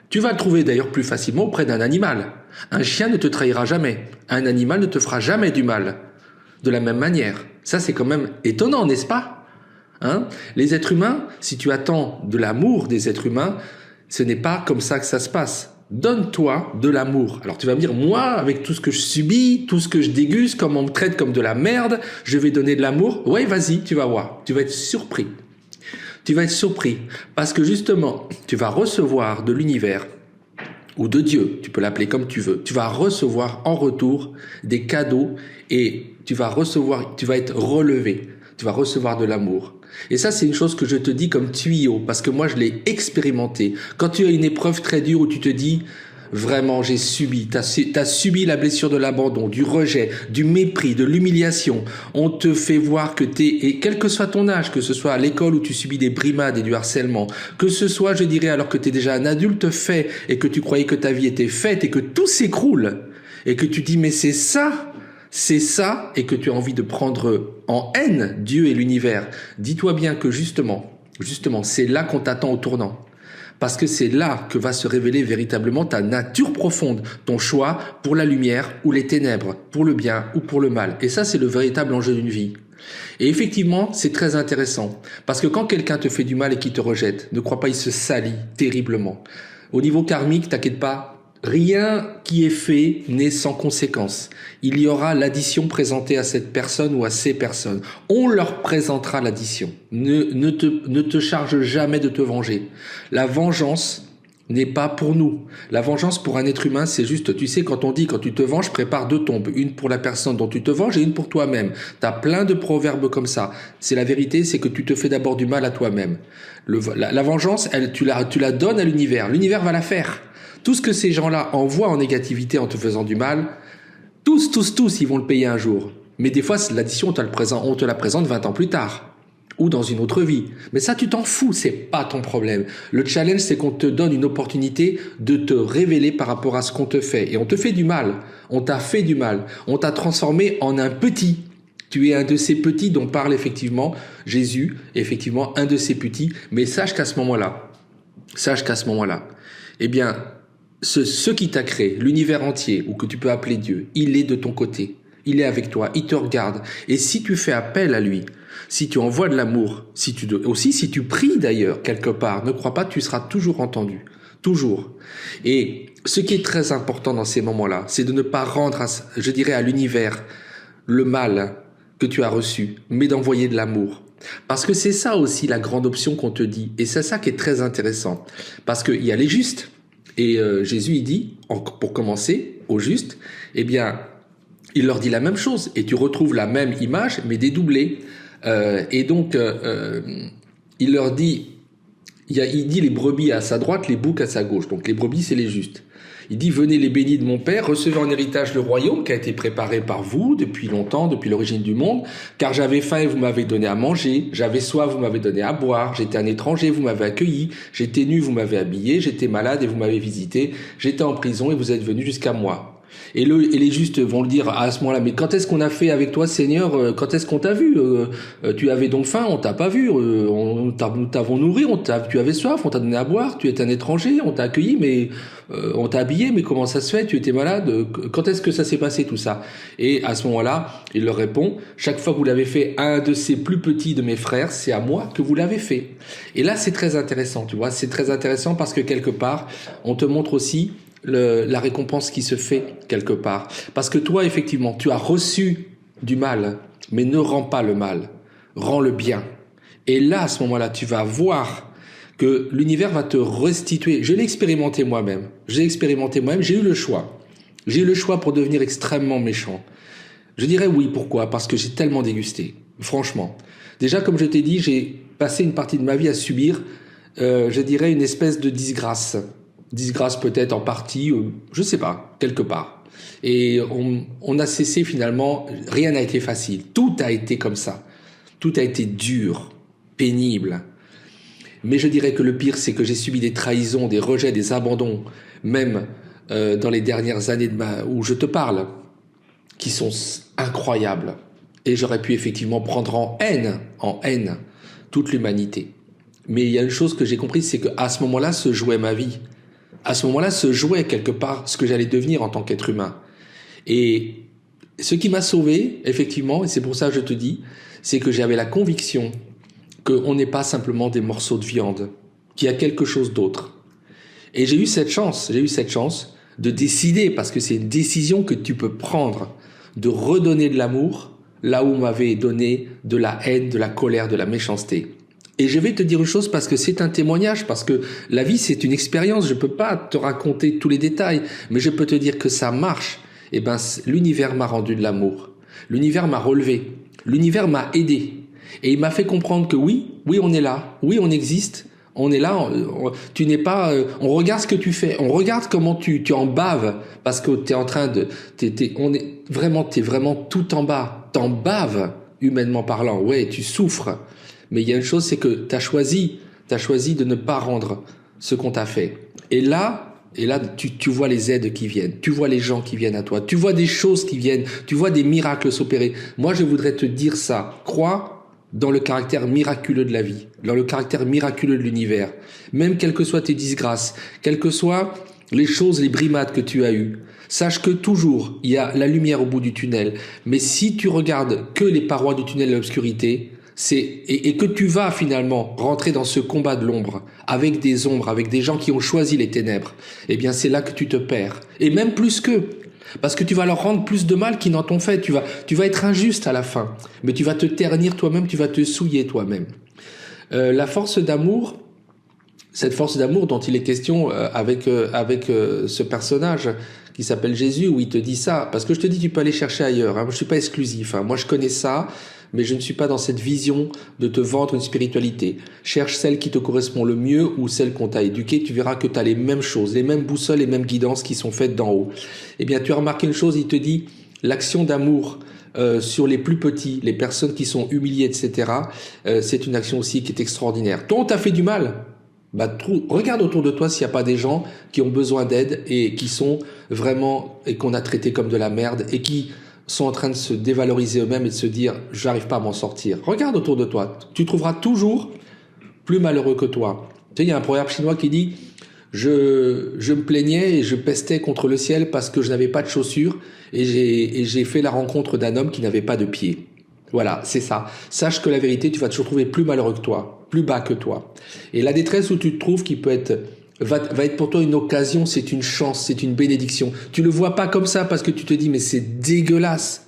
Tu vas le trouver d'ailleurs plus facilement auprès d'un animal. Un chien ne te trahira jamais. Un animal ne te fera jamais du mal. De la même manière. Ça, c'est quand même étonnant, n'est-ce pas? Les êtres humains, si tu attends de l'amour des êtres humains, ce n'est pas comme ça que ça se passe. Donne-toi de l'amour. Alors tu vas me dire, moi, avec tout ce que je subis, tout ce que je déguste, comme on me traite comme de la merde, je vais donner de l'amour. Ouais, vas-y, tu vas voir. Tu vas être surpris. Tu vas être surpris. Parce que justement, tu vas recevoir de l'univers, ou de Dieu, tu peux l'appeler comme tu veux. Tu vas recevoir en retour des cadeaux et tu vas être relevé. Tu vas recevoir de l'amour. Et ça, c'est une chose que je te dis comme tuyau, parce que moi, je l'ai expérimenté. Quand tu as une épreuve très dure où tu te dis, vraiment, j'ai subi, t'as subi la blessure de l'abandon, du rejet, du mépris, de l'humiliation. On te fait voir que et quel que soit ton âge, que ce soit à l'école où tu subis des brimades et du harcèlement, que ce soit, je dirais, alors que t'es déjà un adulte fait et que tu croyais que ta vie était faite et que tout s'écroule et que tu dis, mais c'est ça, c'est ça et que tu as envie de prendre en haine Dieu et l'univers, dis-toi bien que justement, c'est là qu'on t'attend au tournant. Parce que c'est là que va se révéler véritablement ta nature profonde, ton choix pour la lumière ou les ténèbres, pour le bien ou pour le mal. Et ça, c'est le véritable enjeu d'une vie. Et effectivement, c'est très intéressant. Parce que quand quelqu'un te fait du mal et qu'il te rejette, ne crois pas, il se salit terriblement. Au niveau karmique, t'inquiète pas, rien qui est fait n'est sans conséquence. Il y aura l'addition présentée à cette personne ou à ces personnes. On leur présentera l'addition. Ne te charge jamais de te venger. La vengeance n'est pas pour nous. La vengeance pour un être humain, c'est juste, tu sais, quand on dit, quand tu te venges, prépare 2 tombes. Une pour la personne dont tu te venges et une pour toi-même. T'as plein de proverbes comme ça. C'est la vérité, c'est que tu te fais d'abord du mal à toi-même. La vengeance, tu la donnes à l'univers. L'univers va la faire. Tout ce que ces gens-là envoient en négativité en te faisant du mal, tous, ils vont le payer un jour. Mais des fois, l'addition, on te la présente 20 ans plus tard. Ou dans une autre vie. Mais ça, tu t'en fous, c'est pas ton problème. Le challenge, c'est qu'on te donne une opportunité de te révéler par rapport à ce qu'on te fait. Et on te fait du mal. On t'a fait du mal. On t'a transformé en un petit. Tu es un de ces petits dont parle effectivement Jésus, effectivement un de ces petits. Mais sache qu'à ce moment-là, eh bien, ce qui t'a créé, l'univers entier, ou que tu peux appeler Dieu, il est de ton côté. Il est avec toi, il te regarde. Et si tu fais appel à lui, si tu envoies de l'amour, si tu pries d'ailleurs quelque part, ne crois pas, tu seras toujours entendu. Toujours. Et ce qui est très important dans ces moments-là, c'est de ne pas rendre, à l'univers le mal que tu as reçu, mais d'envoyer de l'amour. Parce que c'est ça aussi la grande option qu'on te dit. Et c'est ça qui est très intéressant. Parce qu'il y a les justes. Et Jésus, il dit, pour commencer, aux justes, eh bien, il leur dit la même chose. Et tu retrouves la même image, mais dédoublée. Et donc, il leur dit, il dit les brebis à sa droite, les boucs à sa gauche. Donc les brebis, c'est les justes. Il dit, venez les bénis de mon Père, recevez en héritage le royaume qui a été préparé par vous depuis longtemps, depuis l'origine du monde. Car j'avais faim et vous m'avez donné à manger, j'avais soif, vous m'avez donné à boire, j'étais un étranger, vous m'avez accueilli, j'étais nu, vous m'avez habillé, j'étais malade et vous m'avez visité, j'étais en prison et vous êtes venus jusqu'à moi. Et les justes vont le dire à ce moment-là, mais quand est-ce qu'on a fait avec toi, Seigneur? Quand est-ce qu'on t'a vu? Tu avais donc faim, on t'a pas vu. Nous t'avons nourri, tu avais soif, on t'a donné à boire. Tu étais un étranger, on t'a accueilli, mais on t'a habillé. Mais comment ça se fait? Tu étais malade. Quand est-ce que ça s'est passé tout ça? Et à ce moment-là, il leur répond, chaque fois que vous l'avez fait à un de ces plus petits de mes frères, c'est à moi que vous l'avez fait. Et là, c'est très intéressant, tu vois. C'est très intéressant parce que quelque part, on te montre aussi la récompense qui se fait quelque part. Parce que toi, effectivement, tu as reçu du mal, mais ne rends pas le mal, rends le bien. Et là, à ce moment-là, tu vas voir que l'univers va te restituer. Je l'ai expérimenté moi-même, j'ai eu le choix. J'ai eu le choix pour devenir extrêmement méchant. Je dirais oui, pourquoi? Parce que j'ai tellement dégusté, franchement. Déjà, comme je t'ai dit, j'ai passé une partie de ma vie à subir, je dirais, une espèce de disgrâce. Disgrâce peut-être en partie, je sais pas, quelque part. Et on a cessé finalement, rien n'a été facile. Tout a été comme ça. Tout a été dur, pénible. Mais je dirais que le pire, c'est que j'ai subi des trahisons, des rejets, des abandons, même dans les dernières années où je te parle, qui sont incroyables. Et j'aurais pu effectivement prendre en haine, toute l'humanité. Mais il y a une chose que j'ai comprise, c'est qu'à ce moment-là se jouait ma vie. À ce moment-là se jouait quelque part ce que j'allais devenir en tant qu'être humain. Et ce qui m'a sauvé, effectivement, et c'est pour ça que je te dis, c'est que j'avais la conviction qu'on n'est pas simplement des morceaux de viande, qu'il y a quelque chose d'autre. Et j'ai eu cette chance de décider, parce que c'est une décision que tu peux prendre, de redonner de l'amour là où on m'avait donné de la haine, de la colère, de la méchanceté. Et je vais te dire une chose parce que c'est un témoignage, parce que la vie c'est une expérience, je peux pas te raconter tous les détails, mais je peux te dire que ça marche. Eh ben, l'univers m'a rendu de l'amour. L'univers m'a relevé. L'univers m'a aidé. Et il m'a fait comprendre que oui, on est là. Oui, on existe. On est là. Tu n'es pas, on regarde ce que tu fais. On regarde comment tu en baves parce que t'es en train de, t'es vraiment tout en bas. T'en baves, humainement parlant. Ouais, tu souffres. Mais il y a une chose, c'est que t'as choisi de ne pas rendre ce qu'on t'a fait. Et là, Et là, tu vois les aides qui viennent, tu vois les gens qui viennent à toi, tu vois des choses qui viennent, tu vois des miracles s'opérer. Moi, je voudrais te dire ça. Crois dans le caractère miraculeux de la vie, dans le caractère miraculeux de l'univers. Même quelles que soient tes disgrâces, quelles que soient les choses, les brimades que tu as eues, sache que toujours, il y a la lumière au bout du tunnel. Mais si tu regardes que les parois du tunnel de l'obscurité, et que tu vas finalement rentrer dans ce combat de l'ombre, avec des ombres, avec des gens qui ont choisi les ténèbres, eh bien c'est là que tu te perds. Et même plus qu'eux. Parce que tu vas leur rendre plus de mal qu'ils n'en t'ont fait. Tu vas être injuste à la fin. Mais tu vas te ternir toi-même, tu vas te souiller toi-même. La force d'amour, cette force d'amour dont il est question avec ce personnage qui s'appelle Jésus, où il te dit ça, parce que je te dis, tu peux aller chercher ailleurs. Hein. Je suis pas exclusif. Hein. Moi, je connais ça, mais je ne suis pas dans cette vision de te vendre une spiritualité. Cherche celle qui te correspond le mieux ou celle qu'on t'a éduquée. Tu verras que tu as les mêmes choses, les mêmes boussoles, les mêmes guidances qui sont faites d'en haut. Eh bien, tu as remarqué une chose, il te dit, l'action d'amour sur les plus petits, les personnes qui sont humiliées, etc., c'est une action aussi qui est extraordinaire. Toi, on t'a fait du mal. Regarde autour de toi s'il n'y a pas des gens qui ont besoin d'aide et qui sont vraiment, et qu'on a traité comme de la merde et qui sont en train de se dévaloriser eux-mêmes et de se dire « j'arrive pas à m'en sortir ». Regarde autour de toi, tu trouveras toujours plus malheureux que toi. Tu sais, il y a un proverbe chinois qui dit « je me plaignais et je pestais contre le ciel parce que je n'avais pas de chaussures et j'ai fait la rencontre d'un homme qui n'avait pas de pieds ». Voilà, c'est ça. Sache que la vérité, tu vas toujours trouver plus malheureux que toi, plus bas que toi. Et la détresse où tu te trouves qui peut être va être pour toi une occasion, c'est une chance, c'est une bénédiction. Tu le vois pas comme ça parce que tu te dis mais c'est dégueulasse.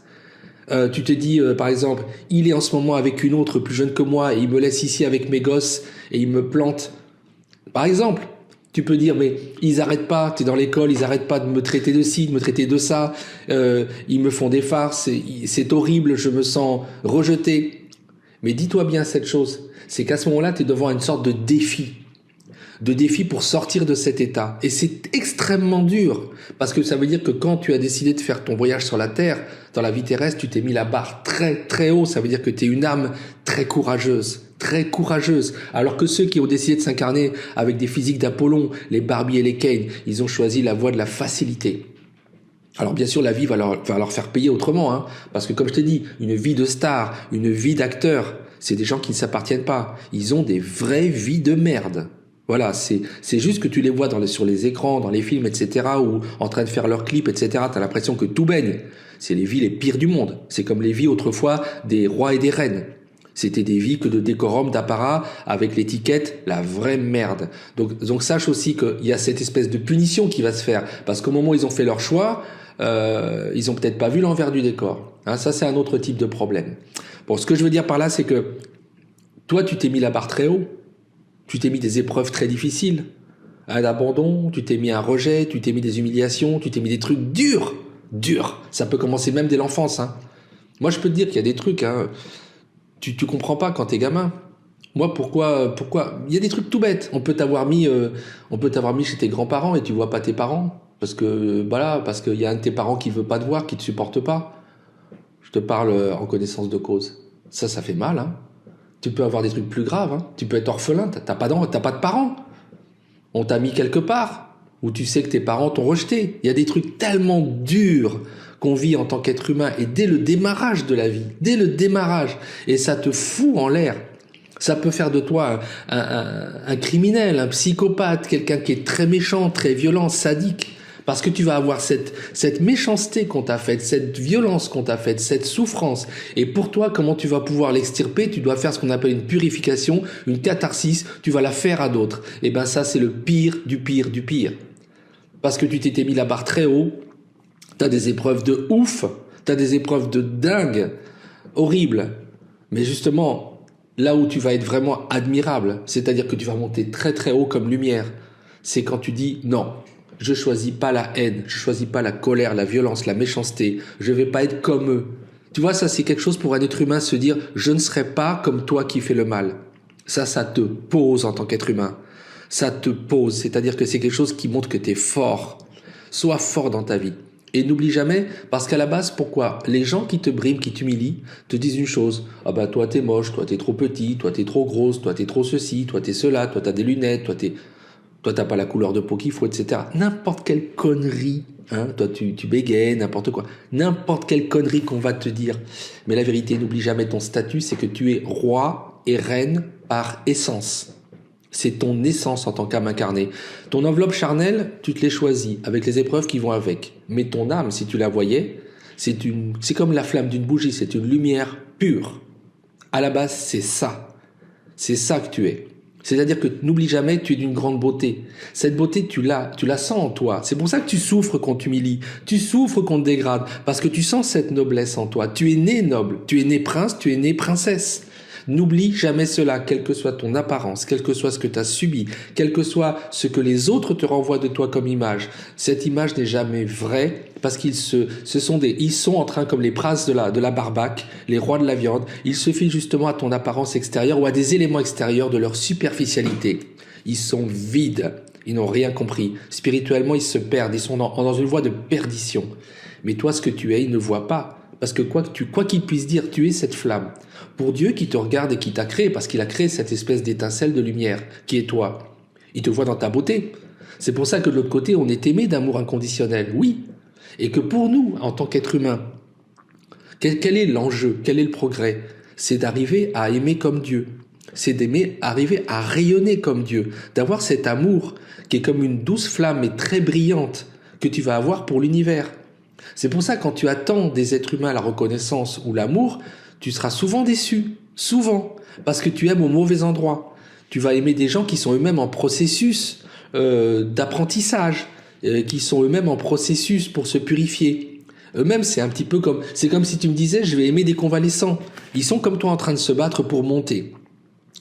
Tu te dis par exemple, il est en ce moment avec une autre plus jeune que moi et il me laisse ici avec mes gosses et il me plante. Par exemple, tu peux dire mais ils arrêtent pas, t'es dans l'école, ils arrêtent pas de me traiter de ci, de me traiter de ça, ils me font des farces, c'est horrible, je me sens rejeté. Mais dis-toi bien cette chose, c'est qu'à ce moment-là, tu es devant une sorte de défi pour sortir de cet état. Et c'est extrêmement dur, parce que ça veut dire que quand tu as décidé de faire ton voyage sur la Terre, dans la vie terrestre, tu t'es mis la barre très très haut, ça veut dire que tu es une âme très courageuse, alors que ceux qui ont décidé de s'incarner avec des physiques d'Apollon, les Barbie et les Kane, ils ont choisi la voie de la facilité. Alors bien sûr, la vie va leur faire payer autrement, hein, parce que comme je t'ai dit, une vie de star, une vie d'acteur, c'est des gens qui ne s'appartiennent pas. Ils ont des vraies vies de merde. Voilà, c'est juste que tu les vois sur les écrans, dans les films, etc., ou en train de faire leurs clips, etc., t'as l'impression que tout baigne. C'est les vies les pires du monde. C'est comme les vies autrefois des rois et des reines. C'était des vies que de décorum, d'apparat, avec l'étiquette, la vraie merde. Donc sache aussi qu'il y a cette espèce de punition qui va se faire, parce qu'au moment où ils ont fait leur choix, ils ont peut-être pas vu l'envers du décor. Hein, ça, c'est un autre type de problème. Bon, ce que je veux dire par là, c'est que toi, tu t'es mis la barre très haut. Tu t'es mis des épreuves très difficiles, un abandon, tu t'es mis un rejet, tu t'es mis des humiliations, tu t'es mis des trucs durs. Ça peut commencer même dès l'enfance. Hein. Moi, je peux te dire qu'il y a des trucs, hein, tu comprends pas quand t'es gamin. Moi, pourquoi il y a des trucs tout bêtes. On peut t'avoir mis chez tes grands-parents et tu vois pas tes parents parce que parce qu'il y a un de tes parents qui veut pas te voir, qui te supporte pas. Je te parle en connaissance de cause. Ça fait mal, hein. Tu peux avoir des trucs plus graves, hein. Tu peux être orphelin, t'as pas de parents. On t'a mis quelque part où tu sais que tes parents t'ont rejeté. Il y a des trucs tellement durs qu'on vit en tant qu'être humain et dès le démarrage de la vie, et ça te fout en l'air. Ça peut faire de toi un criminel, un psychopathe, quelqu'un qui est très méchant, très violent, sadique. Parce que tu vas avoir cette méchanceté qu'on t'a faite, cette violence qu'on t'a faite, cette souffrance. Et pour toi, comment tu vas pouvoir l'extirper? Tu dois faire ce qu'on appelle une purification, une catharsis. Tu vas la faire à d'autres. Et ben ça, c'est le pire du pire du pire. Parce que tu t'étais mis la barre très haut. T'as des épreuves de ouf. T'as des épreuves de dingue. Horribles. Mais justement, là où tu vas être vraiment admirable, c'est-à-dire que tu vas monter très très haut comme lumière, c'est quand tu dis non. Je choisis pas la haine, je choisis pas la colère, la violence, la méchanceté. Je vais pas être comme eux. Tu vois, ça c'est quelque chose pour un être humain, se dire je ne serai pas comme toi qui fais le mal. Ça te pose en tant qu'être humain. Ça te pose, c'est-à-dire que c'est quelque chose qui montre que tu es fort. Sois fort dans ta vie. Et n'oublie jamais, parce qu'à la base, pourquoi? Les gens qui te briment, qui t'humilient, te disent une chose. Ah bah toi t'es moche, toi t'es trop petit, toi t'es trop grosse, toi t'es trop ceci, toi t'es cela, toi t'as des lunettes, toi t'es... Toi, t'as pas la couleur de peau qu'il faut, etc. N'importe quelle connerie, hein. Toi, tu bégayes, n'importe quoi. N'importe quelle connerie qu'on va te dire. Mais la vérité, n'oublie jamais ton statut, c'est que tu es roi et reine par essence. C'est ton essence en tant qu'âme incarnée. Ton enveloppe charnelle, tu te l'es choisie, avec les épreuves qui vont avec. Mais ton âme, si tu la voyais, c'est comme la flamme d'une bougie, c'est une lumière pure. À la base, c'est ça. C'est ça que tu es. C'est-à-dire que n'oublie jamais, tu es d'une grande beauté. Cette beauté, tu la sens en toi. C'est pour ça que tu souffres qu'on t'humilie. Tu souffres qu'on te dégrade. Parce que tu sens cette noblesse en toi. Tu es né noble. Tu es né prince. Tu es né princesse. N'oublie jamais cela, quelle que soit ton apparence, quel que soit ce que tu as subi, quel que soit ce que les autres te renvoient de toi comme image. Cette image n'est jamais vraie parce qu'ils sont en train, comme les princes de la barbaque, les rois de la viande, ils se fient justement à ton apparence extérieure ou à des éléments extérieurs de leur superficialité. Ils sont vides, ils n'ont rien compris. Spirituellement, ils se perdent, ils sont dans une voie de perdition. Mais toi, ce que tu es, ils ne voient pas. Parce que quoi qu'il puisse dire, tu es cette flamme. Pour Dieu qui te regarde et qui t'a créé, parce qu'il a créé cette espèce d'étincelle de lumière, qui est toi. Il te voit dans ta beauté. C'est pour ça que de l'autre côté, on est aimé d'amour inconditionnel, oui. Et que pour nous, en tant qu'être humain, quel est l'enjeu, quel est le progrès? C'est d'arriver à aimer comme Dieu. C'est arriver à rayonner comme Dieu. D'avoir cet amour qui est comme une douce flamme et très brillante que tu vas avoir pour l'univers. C'est pour ça que quand tu attends des êtres humains la reconnaissance ou l'amour, tu seras souvent déçu, souvent, parce que tu aimes au mauvais endroit. Tu vas aimer des gens qui sont eux-mêmes en processus d'apprentissage, qui sont eux-mêmes en processus pour se purifier. Eux-mêmes, c'est comme si tu me disais, je vais aimer des convalescents. Ils sont comme toi en train de se battre pour monter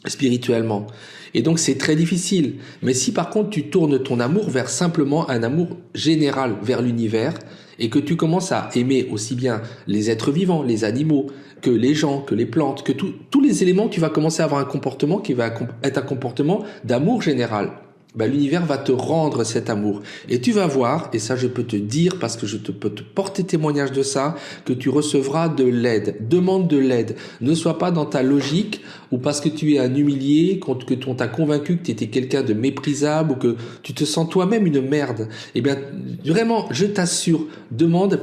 spirituellement. Et donc c'est très difficile. Mais si par contre tu tournes ton amour vers simplement un amour général vers l'univers, et que tu commences à aimer aussi bien les êtres vivants, les animaux, que les gens, que les plantes, que tous les éléments, tu vas commencer à avoir un comportement qui va être un comportement d'amour général. L'univers va te rendre cet amour. Et tu vas voir, et ça je peux te dire, parce que peux te porter témoignage de ça, que tu recevras de l'aide. Demande de l'aide. Ne sois pas dans ta logique, ou parce que tu es un humilié, que on t'a convaincu que tu étais quelqu'un de méprisable, ou que tu te sens toi-même une merde. Eh bien, vraiment, je t'assure,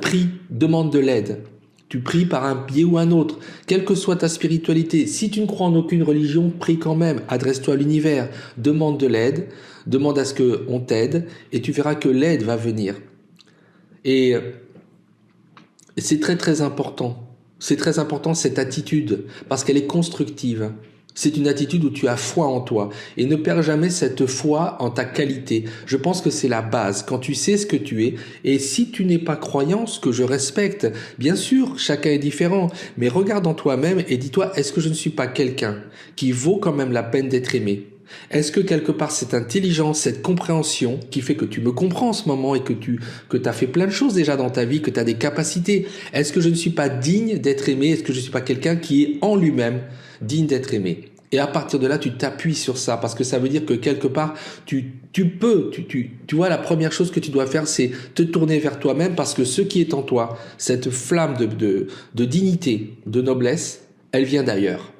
prie, demande de l'aide. Tu pries par un biais ou un autre, quelle que soit ta spiritualité. Si tu ne crois en aucune religion, prie quand même, adresse-toi à l'univers, demande de l'aide, demande à ce qu'on t'aide, et tu verras que l'aide va venir. Et c'est très très important. C'est très important cette attitude, parce qu'elle est constructive. C'est une attitude où tu as foi en toi. Et ne perds jamais cette foi en ta qualité. Je pense que c'est la base. Quand tu sais ce que tu es, et si tu n'es pas croyant, ce que je respecte, bien sûr, chacun est différent, mais regarde en toi-même et dis-toi, est-ce que je ne suis pas quelqu'un qui vaut quand même la peine d'être aimé? Est-ce que quelque part cette intelligence, cette compréhension qui fait que tu me comprends en ce moment et que tu as fait plein de choses déjà dans ta vie, que tu as des capacités, est-ce que je ne suis pas digne d'être aimé? Est-ce que je ne suis pas quelqu'un qui est en lui-même digne d'être aimé? Et à partir de là, tu t'appuies sur ça, parce que ça veut dire que quelque part, tu vois, la première chose que tu dois faire, c'est te tourner vers toi-même, parce que ce qui est en toi, cette flamme de dignité, de noblesse, elle vient d'ailleurs.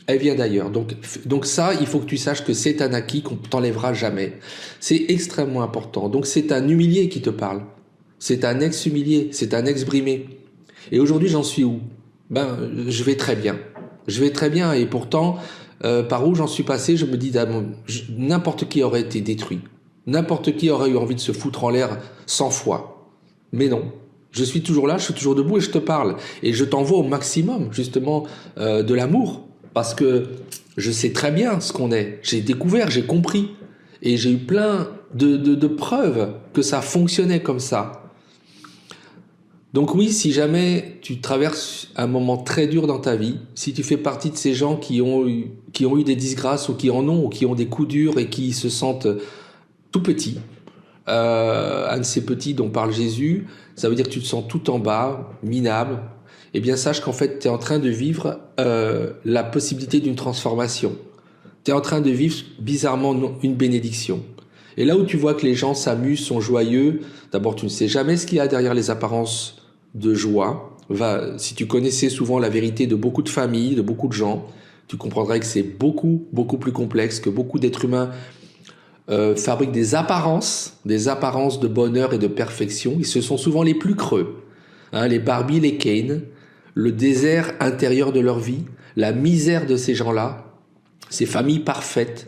Elle vient d'ailleurs. Donc ça, il faut que tu saches que c'est un acquis qu'on t'enlèvera jamais. C'est extrêmement important. Donc c'est un humilié qui te parle. C'est un ex-humilié, c'est un ex-brimé. Et aujourd'hui, j'en suis où? Je vais très bien. Je vais très bien, et pourtant, par où j'en suis passé, je me dis, n'importe qui aurait été détruit. N'importe qui aurait eu envie de se foutre en l'air 100 fois. Mais non. Je suis toujours là, je suis toujours debout et je te parle. Et je t'envoie au maximum, justement, de l'amour. Parce que je sais très bien ce qu'on est. J'ai découvert, j'ai compris. Et j'ai eu plein de preuves que ça fonctionnait comme ça. Donc oui, si jamais tu traverses un moment très dur dans ta vie, si tu fais partie de ces gens qui ont eu des disgrâces, ou qui en ont, ou qui ont des coups durs et qui se sentent tout petits, un de ces petits dont parle Jésus, ça veut dire que tu te sens tout en bas, minable, eh bien sache qu'en fait tu es en train de vivre la possibilité d'une transformation. Tu es en train de vivre bizarrement une bénédiction. Et là où tu vois que les gens s'amusent, sont joyeux, d'abord tu ne sais jamais ce qu'il y a derrière les apparences de joie. Si tu connaissais souvent la vérité de beaucoup de familles, de beaucoup de gens, tu comprendrais que c'est beaucoup, beaucoup plus complexe, que beaucoup d'êtres humains fabriquent des apparences de bonheur et de perfection. Et ce sont souvent les plus creux. Hein, les Barbie, les Ken, le désert intérieur de leur vie, la misère de ces gens-là, ces familles parfaites,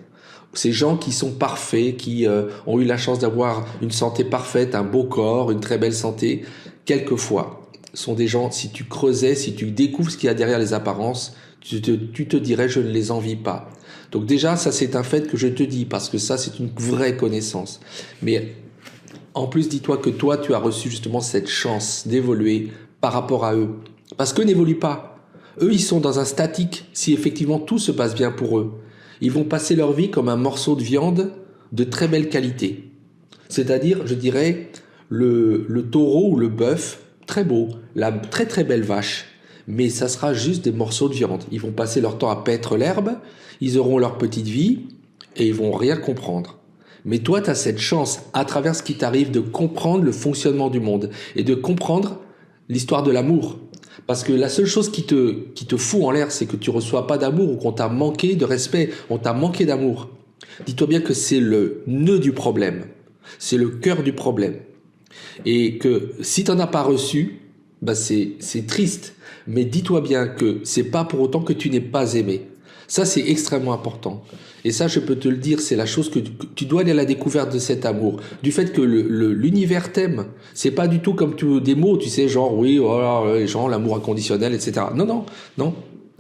ces gens qui sont parfaits, qui ont eu la chance d'avoir une santé parfaite, un beau corps, une très belle santé, quelquefois, sont des gens, si tu creusais, si tu découvres ce qu'il y a derrière les apparences, tu te dirais, je ne les envie pas. Donc déjà, ça c'est un fait que je te dis, parce que ça c'est une vraie connaissance. Mais en plus, dis-toi que toi, tu as reçu justement cette chance d'évoluer par rapport à eux. Parce qu'eux n'évoluent pas. Eux, ils sont dans un statique, si effectivement tout se passe bien pour eux. Ils vont passer leur vie comme un morceau de viande de très belle qualité. C'est-à-dire, je dirais, le taureau ou le bœuf, très beau, la très très belle vache. Mais ça sera juste des morceaux de viande. Ils vont passer leur temps à paître l'herbe, ils auront leur petite vie et ils vont rien comprendre. Mais toi, tu as cette chance, à travers ce qui t'arrive, de comprendre le fonctionnement du monde et de comprendre l'histoire de l'amour. Parce que la seule chose qui te fout en l'air, c'est que tu reçois pas d'amour ou qu'on t'a manqué de respect, on t'a manqué d'amour. Dis-toi bien que c'est le nœud du problème. C'est le cœur du problème. Et que si tu n'en as pas reçu, bah c'est triste. Mais dis-toi bien que c'est pas pour autant que tu n'es pas aimé. Ça, c'est extrêmement important. Et ça, je peux te le dire, c'est la chose que tu dois aller à la découverte de cet amour. Du fait que l'univers t'aime. C'est pas du tout comme des mots, tu sais, genre, oui, voilà, genre, l'amour inconditionnel, etc. Non.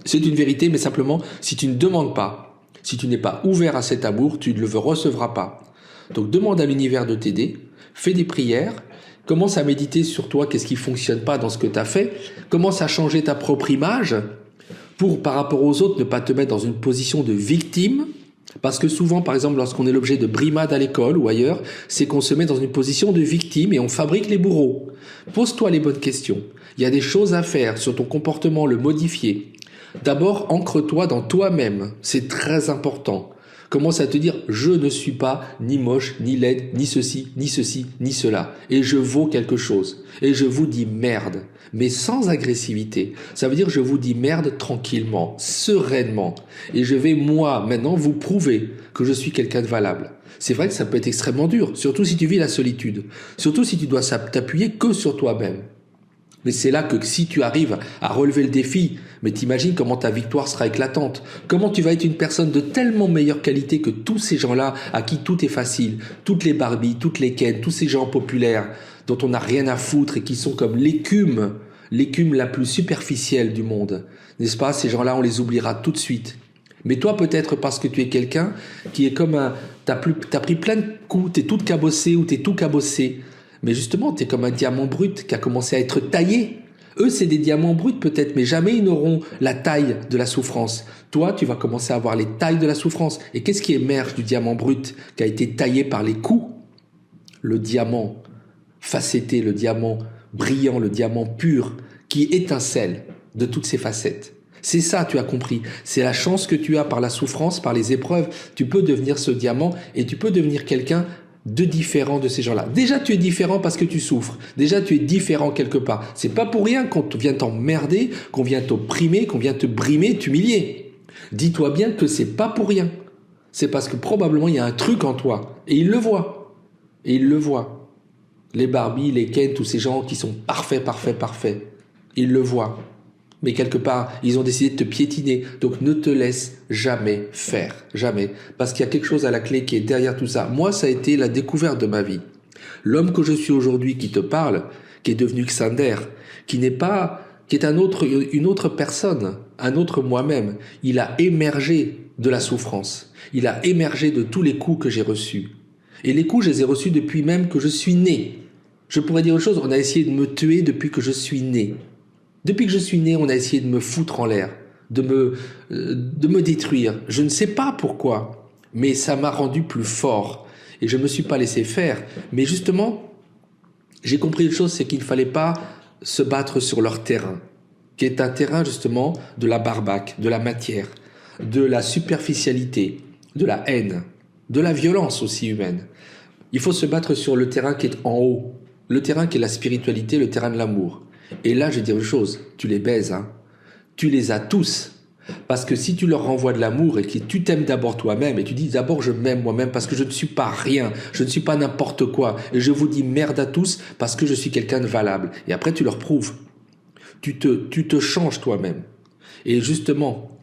C'est une vérité, mais simplement, si tu ne demandes pas, si tu n'es pas ouvert à cet amour, tu ne le recevras pas. Donc, demande à l'univers de t'aider, fais des prières, commence à méditer sur toi, qu'est-ce qui fonctionne pas dans ce que tu as fait, commence à changer ta propre image, pour, par rapport aux autres, ne pas te mettre dans une position de victime. Parce que souvent, par exemple, lorsqu'on est l'objet de brimades à l'école ou ailleurs, c'est qu'on se met dans une position de victime et on fabrique les bourreaux. Pose-toi les bonnes questions. Il y a des choses à faire sur ton comportement, le modifier. D'abord, ancre-toi dans toi-même. C'est très important. Commence à te dire, je ne suis pas ni moche, ni laide, ni ceci, ni cela. Et je vaux quelque chose. Et je vous dis merde. Mais sans agressivité. Ça veut dire je vous dis merde tranquillement, sereinement. Et je vais, moi, maintenant, vous prouver que je suis quelqu'un de valable. C'est vrai que ça peut être extrêmement dur, surtout si tu vis la solitude. Surtout si tu dois t'appuyer que sur toi-même. Mais c'est là que si tu arrives à relever le défi, mais t'imagines comment ta victoire sera éclatante. Comment tu vas être une personne de tellement meilleure qualité que tous ces gens-là à qui tout est facile. Toutes les Barbies, toutes les Ken, tous ces gens populaires dont on n'a rien à foutre et qui sont comme l'écume la plus superficielle du monde. N'est-ce pas? Ces gens-là, on les oubliera tout de suite. Mais toi, peut-être parce que tu es quelqu'un qui est comme t'as pris plein de coups, t'es toute cabossée ou t'es tout cabossé. Mais justement, t'es comme un diamant brut qui a commencé à être taillé. Eux, c'est des diamants bruts peut-être, mais jamais ils n'auront la taille de la souffrance. Toi, tu vas commencer à avoir les tailles de la souffrance. Et qu'est-ce qui émerge du diamant brut qui a été taillé par les coups? Le diamant facetté, le diamant brillant, le diamant pur, qui étincelle de toutes ses facettes. C'est ça, tu as compris. C'est la chance que tu as par la souffrance, par les épreuves. Tu peux devenir ce diamant et tu peux devenir quelqu'un de différent de ces gens-là. Déjà, tu es différent parce que tu souffres. Déjà, tu es différent quelque part. C'est pas pour rien qu'on vient t'emmerder, qu'on vient t'opprimer, qu'on vient te brimer, t'humilier. Dis-toi bien que c'est pas pour rien. C'est parce que probablement il y a un truc en toi. Et ils le voient. Et ils le voient. Les Barbie, les Ken, tous ces gens qui sont parfaits. Ils le voient. Mais quelque part, ils ont décidé de te piétiner. Donc ne te laisse jamais faire. Jamais. Parce qu'il y a quelque chose à la clé qui est derrière tout ça. Moi, ça a été la découverte de ma vie. L'homme que je suis aujourd'hui qui te parle, qui est devenu Xander, qui est une autre personne, un autre moi-même. Il a émergé de la souffrance. Il a émergé de tous les coups que j'ai reçus. Et les coups, je les ai reçus depuis même que je suis né. Je pourrais dire autre chose, on a essayé de me tuer depuis que je suis né. Depuis que je suis né, on a essayé de me foutre en l'air, de me détruire. Je ne sais pas pourquoi, mais ça m'a rendu plus fort. Et je ne me suis pas laissé faire. Mais justement, j'ai compris une chose, c'est qu'il ne fallait pas se battre sur leur terrain, qui est un terrain justement de la barbaque, de la matière, de la superficialité, de la haine, de la violence aussi humaine. Il faut se battre sur le terrain qui est en haut, le terrain qui est la spiritualité, le terrain de l'amour. Et là, je vais dire une chose, tu les baises, hein. Tu les as tous. Parce que si tu leur renvoies de l'amour et que tu t'aimes d'abord toi-même et tu dis d'abord je m'aime moi-même parce que je ne suis pas rien, je ne suis pas n'importe quoi et je vous dis merde à tous parce que je suis quelqu'un de valable. Et après tu leur prouves. Tu te changes toi-même. Et justement,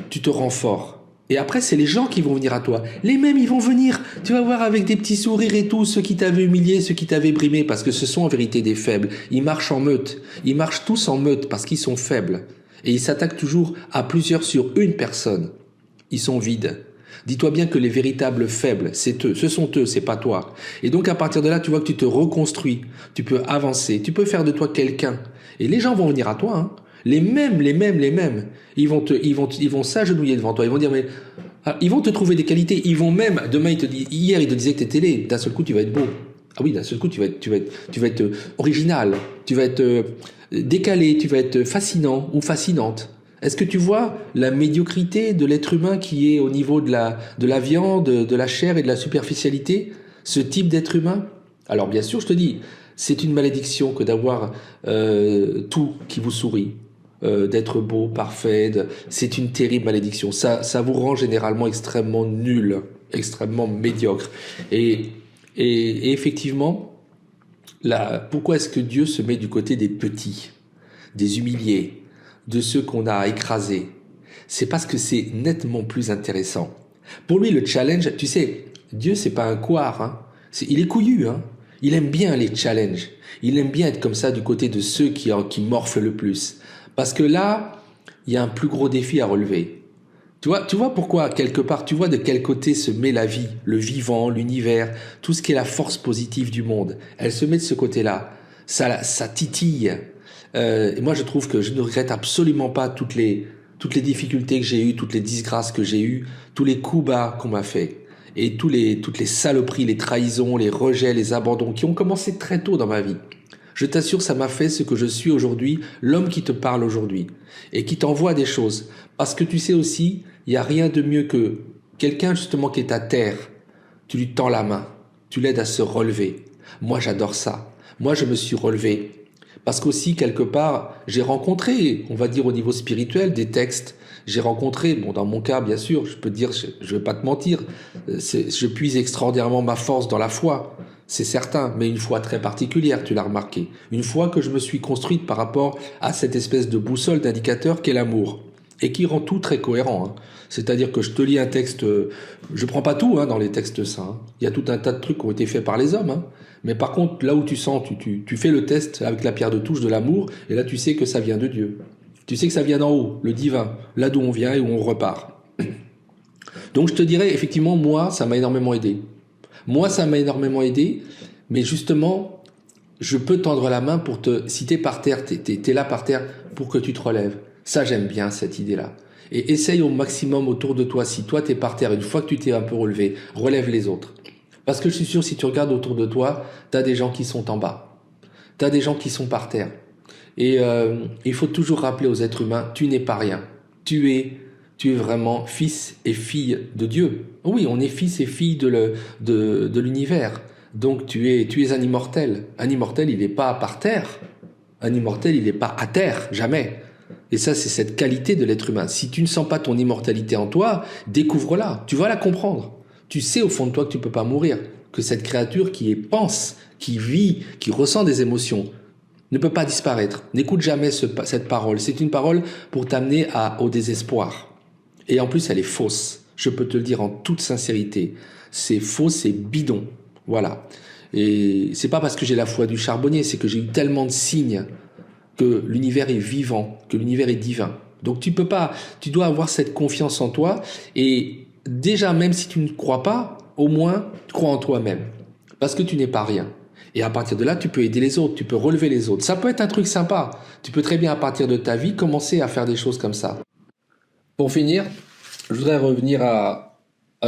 tu te rends fort. Et après, c'est les gens qui vont venir à toi. Les mêmes, ils vont venir. Tu vas voir avec des petits sourires et tout, ceux qui t'avaient humilié, ceux qui t'avaient brimé, parce que ce sont en vérité des faibles. Ils marchent en meute. Ils marchent tous en meute parce qu'ils sont faibles. Et ils s'attaquent toujours à plusieurs sur une personne. Ils sont vides. Dis-toi bien que les véritables faibles, c'est eux. Ce sont eux, c'est pas toi. Et donc, à partir de là, tu vois que tu te reconstruis. Tu peux avancer. Tu peux faire de toi quelqu'un. Et les gens vont venir à toi, hein. Les mêmes. Ils vont s'agenouiller devant toi. Ils vont dire, mais, ils vont te trouver des qualités. Ils vont même, demain, hier, ils te disaient que t'étais laid. D'un seul coup, tu vas être beau. Ah oui, d'un seul coup, tu vas être original. Tu vas être décalé. Tu vas être fascinant ou fascinante. Est-ce que tu vois la médiocrité de l'être humain qui est au niveau de la viande, de la chair et de la superficialité? Ce type d'être humain? Alors, bien sûr, je te dis, c'est une malédiction que d'avoir tout qui vous sourit, d'être beau, parfait. C'est une terrible malédiction. Ça vous rend généralement extrêmement nul, extrêmement médiocre. Et effectivement, pourquoi est-ce que Dieu se met du côté des petits, des humiliés, de ceux qu'on a écrasés? C'est parce que c'est nettement plus intéressant. Pour lui, le challenge, tu sais, Dieu, c'est pas un couard, hein. Il est couillu, hein. Il aime bien les challenges. Il aime bien être comme ça du côté de ceux qui morflent le plus. Parce que là, il y a un plus gros défi à relever. Tu vois pourquoi, quelque part, tu vois de quel côté se met la vie, le vivant, l'univers, tout ce qui est la force positive du monde. Elle se met de ce côté-là. Ça titille. Et moi, je trouve que je ne regrette absolument pas toutes les difficultés que j'ai eues, toutes les disgrâces que j'ai eues, tous les coups bas qu'on m'a fait. Et toutes les saloperies, les trahisons, les rejets, les abandons qui ont commencé très tôt dans ma vie. Je t'assure, ça m'a fait ce que je suis aujourd'hui, l'homme qui te parle aujourd'hui, et qui t'envoie des choses. Parce que tu sais aussi, il n'y a rien de mieux que quelqu'un justement qui est à terre. Tu lui tends la main, tu l'aides à se relever. Moi, j'adore ça. Moi, je me suis relevé. Parce qu'aussi, quelque part, j'ai rencontré, on va dire au niveau spirituel, des textes. J'ai rencontré, bon, dans mon cas, bien sûr, je peux te dire, je vais pas te mentir, je puise extraordinairement ma force dans la foi, c'est certain, mais une foi très particulière, tu l'as remarqué. Une foi que je me suis construite par rapport à cette espèce de boussole d'indicateur qu'est l'amour, et qui rend tout très cohérent, hein. C'est-à-dire que je te lis un texte, je prends pas tout, hein, dans les textes saints, hein. Il y a tout un tas de trucs qui ont été faits par les hommes, hein. Mais par contre, là où tu sens, tu fais le test avec la pierre de touche de l'amour, et là tu sais que ça vient de Dieu. Tu sais que ça vient d'en haut, le divin, là d'où on vient et où on repart. Donc je te dirais, effectivement, moi, ça m'a énormément aidé. Moi, ça m'a énormément aidé, mais justement, je peux tendre la main pour si t'es par terre, t'es là par terre pour que tu te relèves. Ça, j'aime bien cette idée-là. Et essaye au maximum autour de toi, si toi t'es par terre, une fois que tu t'es un peu relevé, relève les autres. Parce que je suis sûr, si tu regardes autour de toi, t'as des gens qui sont en bas. T'as des gens qui sont par terre. Et il faut toujours rappeler aux êtres humains, tu n'es pas rien. Tu es vraiment fils et fille de Dieu. Oui, on est fils et fille de l'univers. Donc tu es un immortel. Un immortel, il n'est pas par terre. Un immortel, il n'est pas à terre, jamais. Et ça, c'est cette qualité de l'être humain. Si tu ne sens pas ton immortalité en toi, découvre-la. Tu vas la comprendre. Tu sais au fond de toi que tu peux pas mourir. Que cette créature qui pense, qui vit, qui ressent des émotions, ne peut pas disparaître. N'écoute jamais cette parole. C'est une parole pour t'amener au désespoir. Et en plus, elle est fausse. Je peux te le dire en toute sincérité. C'est faux, c'est bidon. Voilà. Et c'est pas parce que j'ai la foi du charbonnier, c'est que j'ai eu tellement de signes que l'univers est vivant, que l'univers est divin. Donc tu dois avoir cette confiance en toi. Et déjà, même si tu ne crois pas, au moins, crois en toi-même. Parce que tu n'es pas rien. Et à partir de là, tu peux aider les autres, tu peux relever les autres. Ça peut être un truc sympa. Tu peux très bien, à partir de ta vie, commencer à faire des choses comme ça. Pour finir, je voudrais revenir à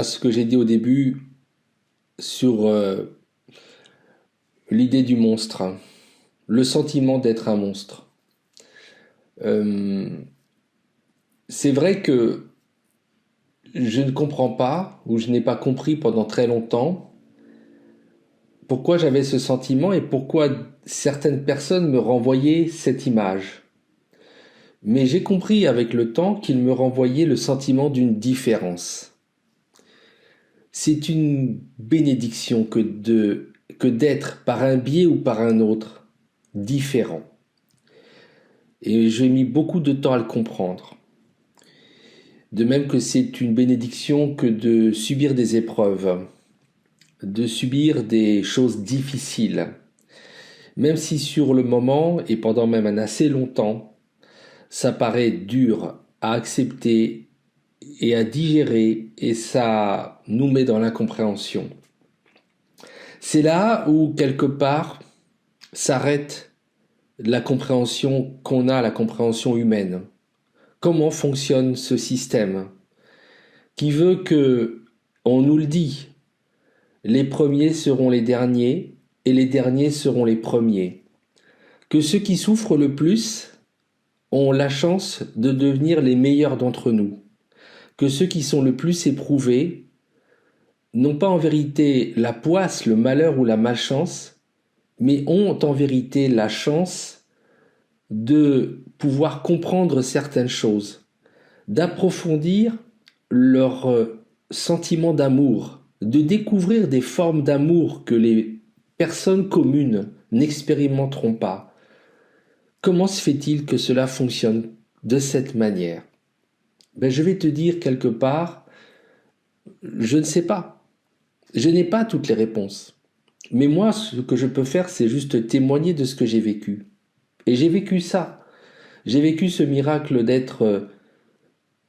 ce que j'ai dit au début sur l'idée du monstre, le sentiment d'être un monstre. C'est vrai que je ne comprends pas, ou je n'ai pas compris pendant très longtemps, pourquoi j'avais ce sentiment et pourquoi certaines personnes me renvoyaient cette image. Mais j'ai compris avec le temps qu'il me renvoyait le sentiment d'une différence. C'est une bénédiction que d'être par un biais ou par un autre différent. Et j'ai mis beaucoup de temps à le comprendre. De même que c'est une bénédiction que de subir des épreuves, de subir des choses difficiles. Même si sur le moment, et pendant même un assez longtemps, ça paraît dur à accepter et à digérer, et ça nous met dans l'incompréhension. C'est là où, quelque part, s'arrête la compréhension qu'on a, la compréhension humaine. Comment fonctionne ce système qui veut que, on nous le dit, les premiers seront les derniers et les derniers seront les premiers. Que ceux qui souffrent le plus ont la chance de devenir les meilleurs d'entre nous. Que ceux qui sont le plus éprouvés n'ont pas en vérité la poisse, le malheur ou la malchance, mais ont en vérité la chance de pouvoir comprendre certaines choses, d'approfondir leur sentiment d'amour, de découvrir des formes d'amour que les personnes communes n'expérimenteront pas. Comment se fait-il que cela fonctionne de cette manière? Je vais te dire quelque part, je ne sais pas. Je n'ai pas toutes les réponses. Mais moi, ce que je peux faire, c'est juste témoigner de ce que j'ai vécu. Et j'ai vécu ça. J'ai vécu ce miracle d'être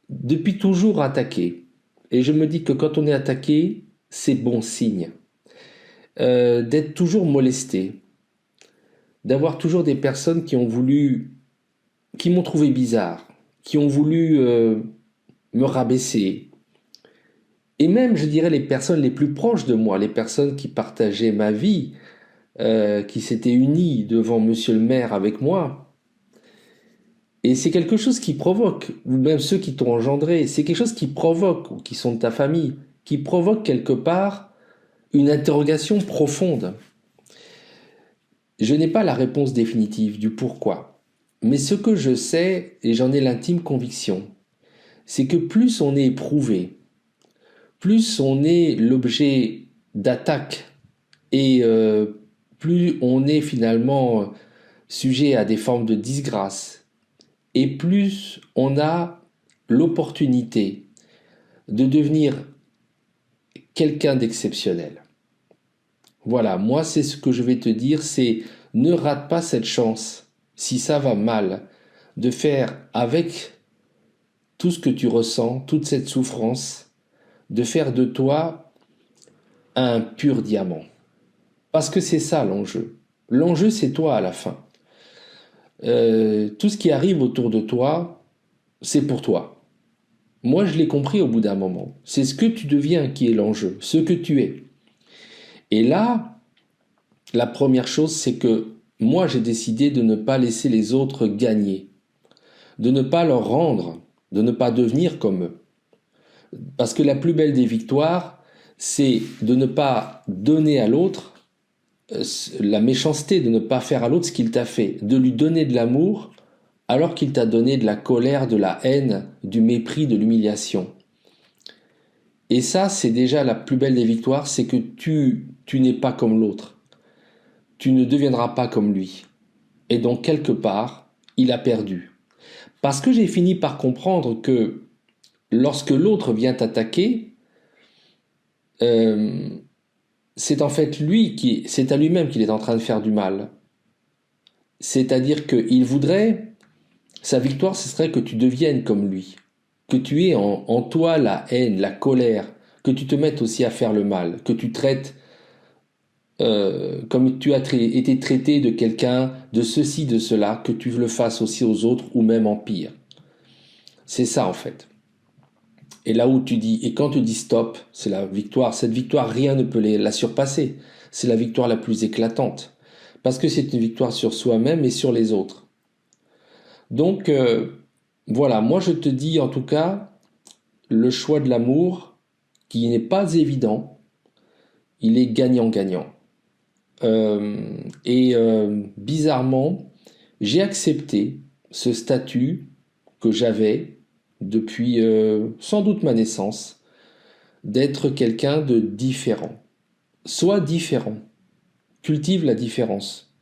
depuis toujours attaqué. Et je me dis que quand on est attaqué, c'est bon signe. D'être toujours molesté. D'avoir toujours des personnes qui m'ont trouvé bizarre, qui ont voulu me rabaisser. Et même, je dirais, les personnes les plus proches de moi, les personnes qui partageaient ma vie, qui s'étaient unies devant monsieur le maire avec moi. Et c'est quelque chose qui provoque, ou même ceux qui t'ont engendré, c'est quelque chose qui provoque, ou qui sont de ta famille, qui provoque quelque part une interrogation profonde. Je n'ai pas la réponse définitive du pourquoi. Mais ce que je sais, et j'en ai l'intime conviction, c'est que plus on est éprouvé, plus on est l'objet d'attaques et plus on est finalement sujet à des formes de disgrâce et plus on a l'opportunité de devenir quelqu'un d'exceptionnel. Voilà, moi c'est ce que je vais te dire, c'est ne rate pas cette chance, si ça va mal, de faire avec tout ce que tu ressens, toute cette souffrance, de faire de toi un pur diamant. Parce que c'est ça l'enjeu. L'enjeu, c'est toi à la fin. Tout ce qui arrive autour de toi, c'est pour toi. Moi, je l'ai compris au bout d'un moment. C'est ce que tu deviens qui est l'enjeu, ce que tu es. Et là, la première chose, c'est que moi, j'ai décidé de ne pas laisser les autres gagner, de ne pas leur rendre, de ne pas devenir comme eux. Parce que la plus belle des victoires, c'est de ne pas donner à l'autre la méchanceté, de ne pas faire à l'autre ce qu'il t'a fait, de lui donner de l'amour alors qu'il t'a donné de la colère, de la haine, du mépris, de l'humiliation. Et ça, c'est déjà la plus belle des victoires, c'est que tu n'es pas comme l'autre. Tu ne deviendras pas comme lui. Et donc, quelque part, il a perdu. Parce que j'ai fini par comprendre que lorsque l'autre vient t'attaquer, c'est en fait c'est à lui-même qu'il est en train de faire du mal. C'est-à-dire qu'il voudrait, sa victoire, ce serait que tu deviennes comme lui, que tu aies en toi la haine, la colère, que tu te mettes aussi à faire le mal, que tu traites comme tu as été traité de quelqu'un, de ceci, de cela, que tu le fasses aussi aux autres ou même en pire. C'est ça en fait. Et là où tu dis, et quand tu dis stop, c'est la victoire. Cette victoire, rien ne peut la surpasser. C'est la victoire la plus éclatante. Parce que c'est une victoire sur soi-même et sur les autres. Donc, voilà, moi je te dis en tout cas, le choix de l'amour, qui n'est pas évident, il est gagnant-gagnant. Bizarrement, j'ai accepté ce statut que j'avais depuis sans doute ma naissance, d'être quelqu'un de différent. Sois différent, cultive la différence.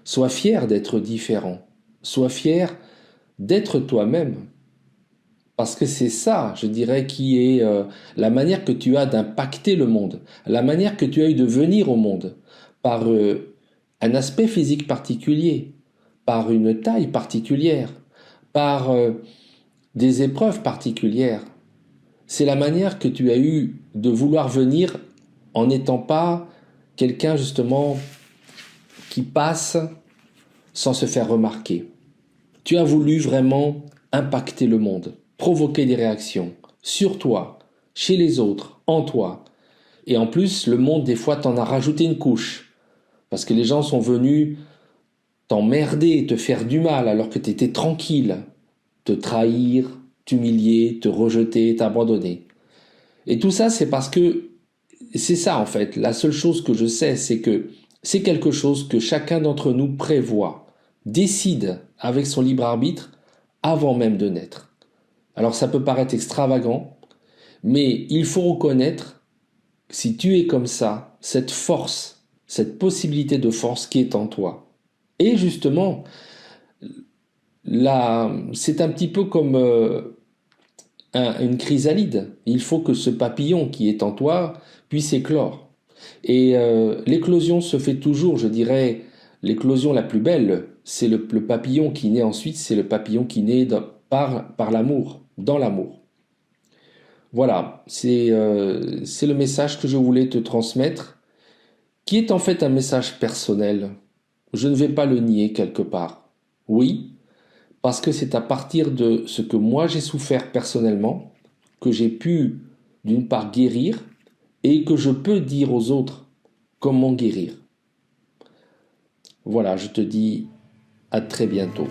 Sois fier d'être différent, sois fier d'être toi-même. Parce que c'est ça, je dirais, qui est la manière que tu as d'impacter le monde, la manière que tu as eu de venir au monde, par un aspect physique particulier, par une taille particulière, par des épreuves particulières. C'est la manière que tu as eu de vouloir venir en n'étant pas quelqu'un justement qui passe sans se faire remarquer. Tu as voulu vraiment impacter le monde, provoquer des réactions sur toi, chez les autres, en toi. Et en plus, le monde, des fois, t'en a rajouté une couche. Parce que les gens sont venus t'emmerder, te faire du mal alors que tu étais tranquille, te trahir, t'humilier, te rejeter, t'abandonner. Et tout ça, c'est parce que c'est ça en fait. La seule chose que je sais, c'est que c'est quelque chose que chacun d'entre nous prévoit, décide avec son libre arbitre avant même de naître. Alors ça peut paraître extravagant, mais il faut reconnaître, si tu es comme ça, cette force, cette possibilité de force qui est en toi. Et justement, là, c'est un petit peu comme une chrysalide. Il faut que ce papillon qui est en toi puisse éclore. Et l'éclosion se fait toujours, je dirais, l'éclosion la plus belle, c'est le papillon qui naît ensuite, c'est le papillon qui naît par l'amour, dans l'amour. Voilà, c'est le message que je voulais te transmettre, qui est en fait un message personnel. Je ne vais pas le nier quelque part. Oui, parce que c'est à partir de ce que moi j'ai souffert personnellement que j'ai pu, d'une part, guérir et que je peux dire aux autres comment guérir. Voilà, je te dis à très bientôt.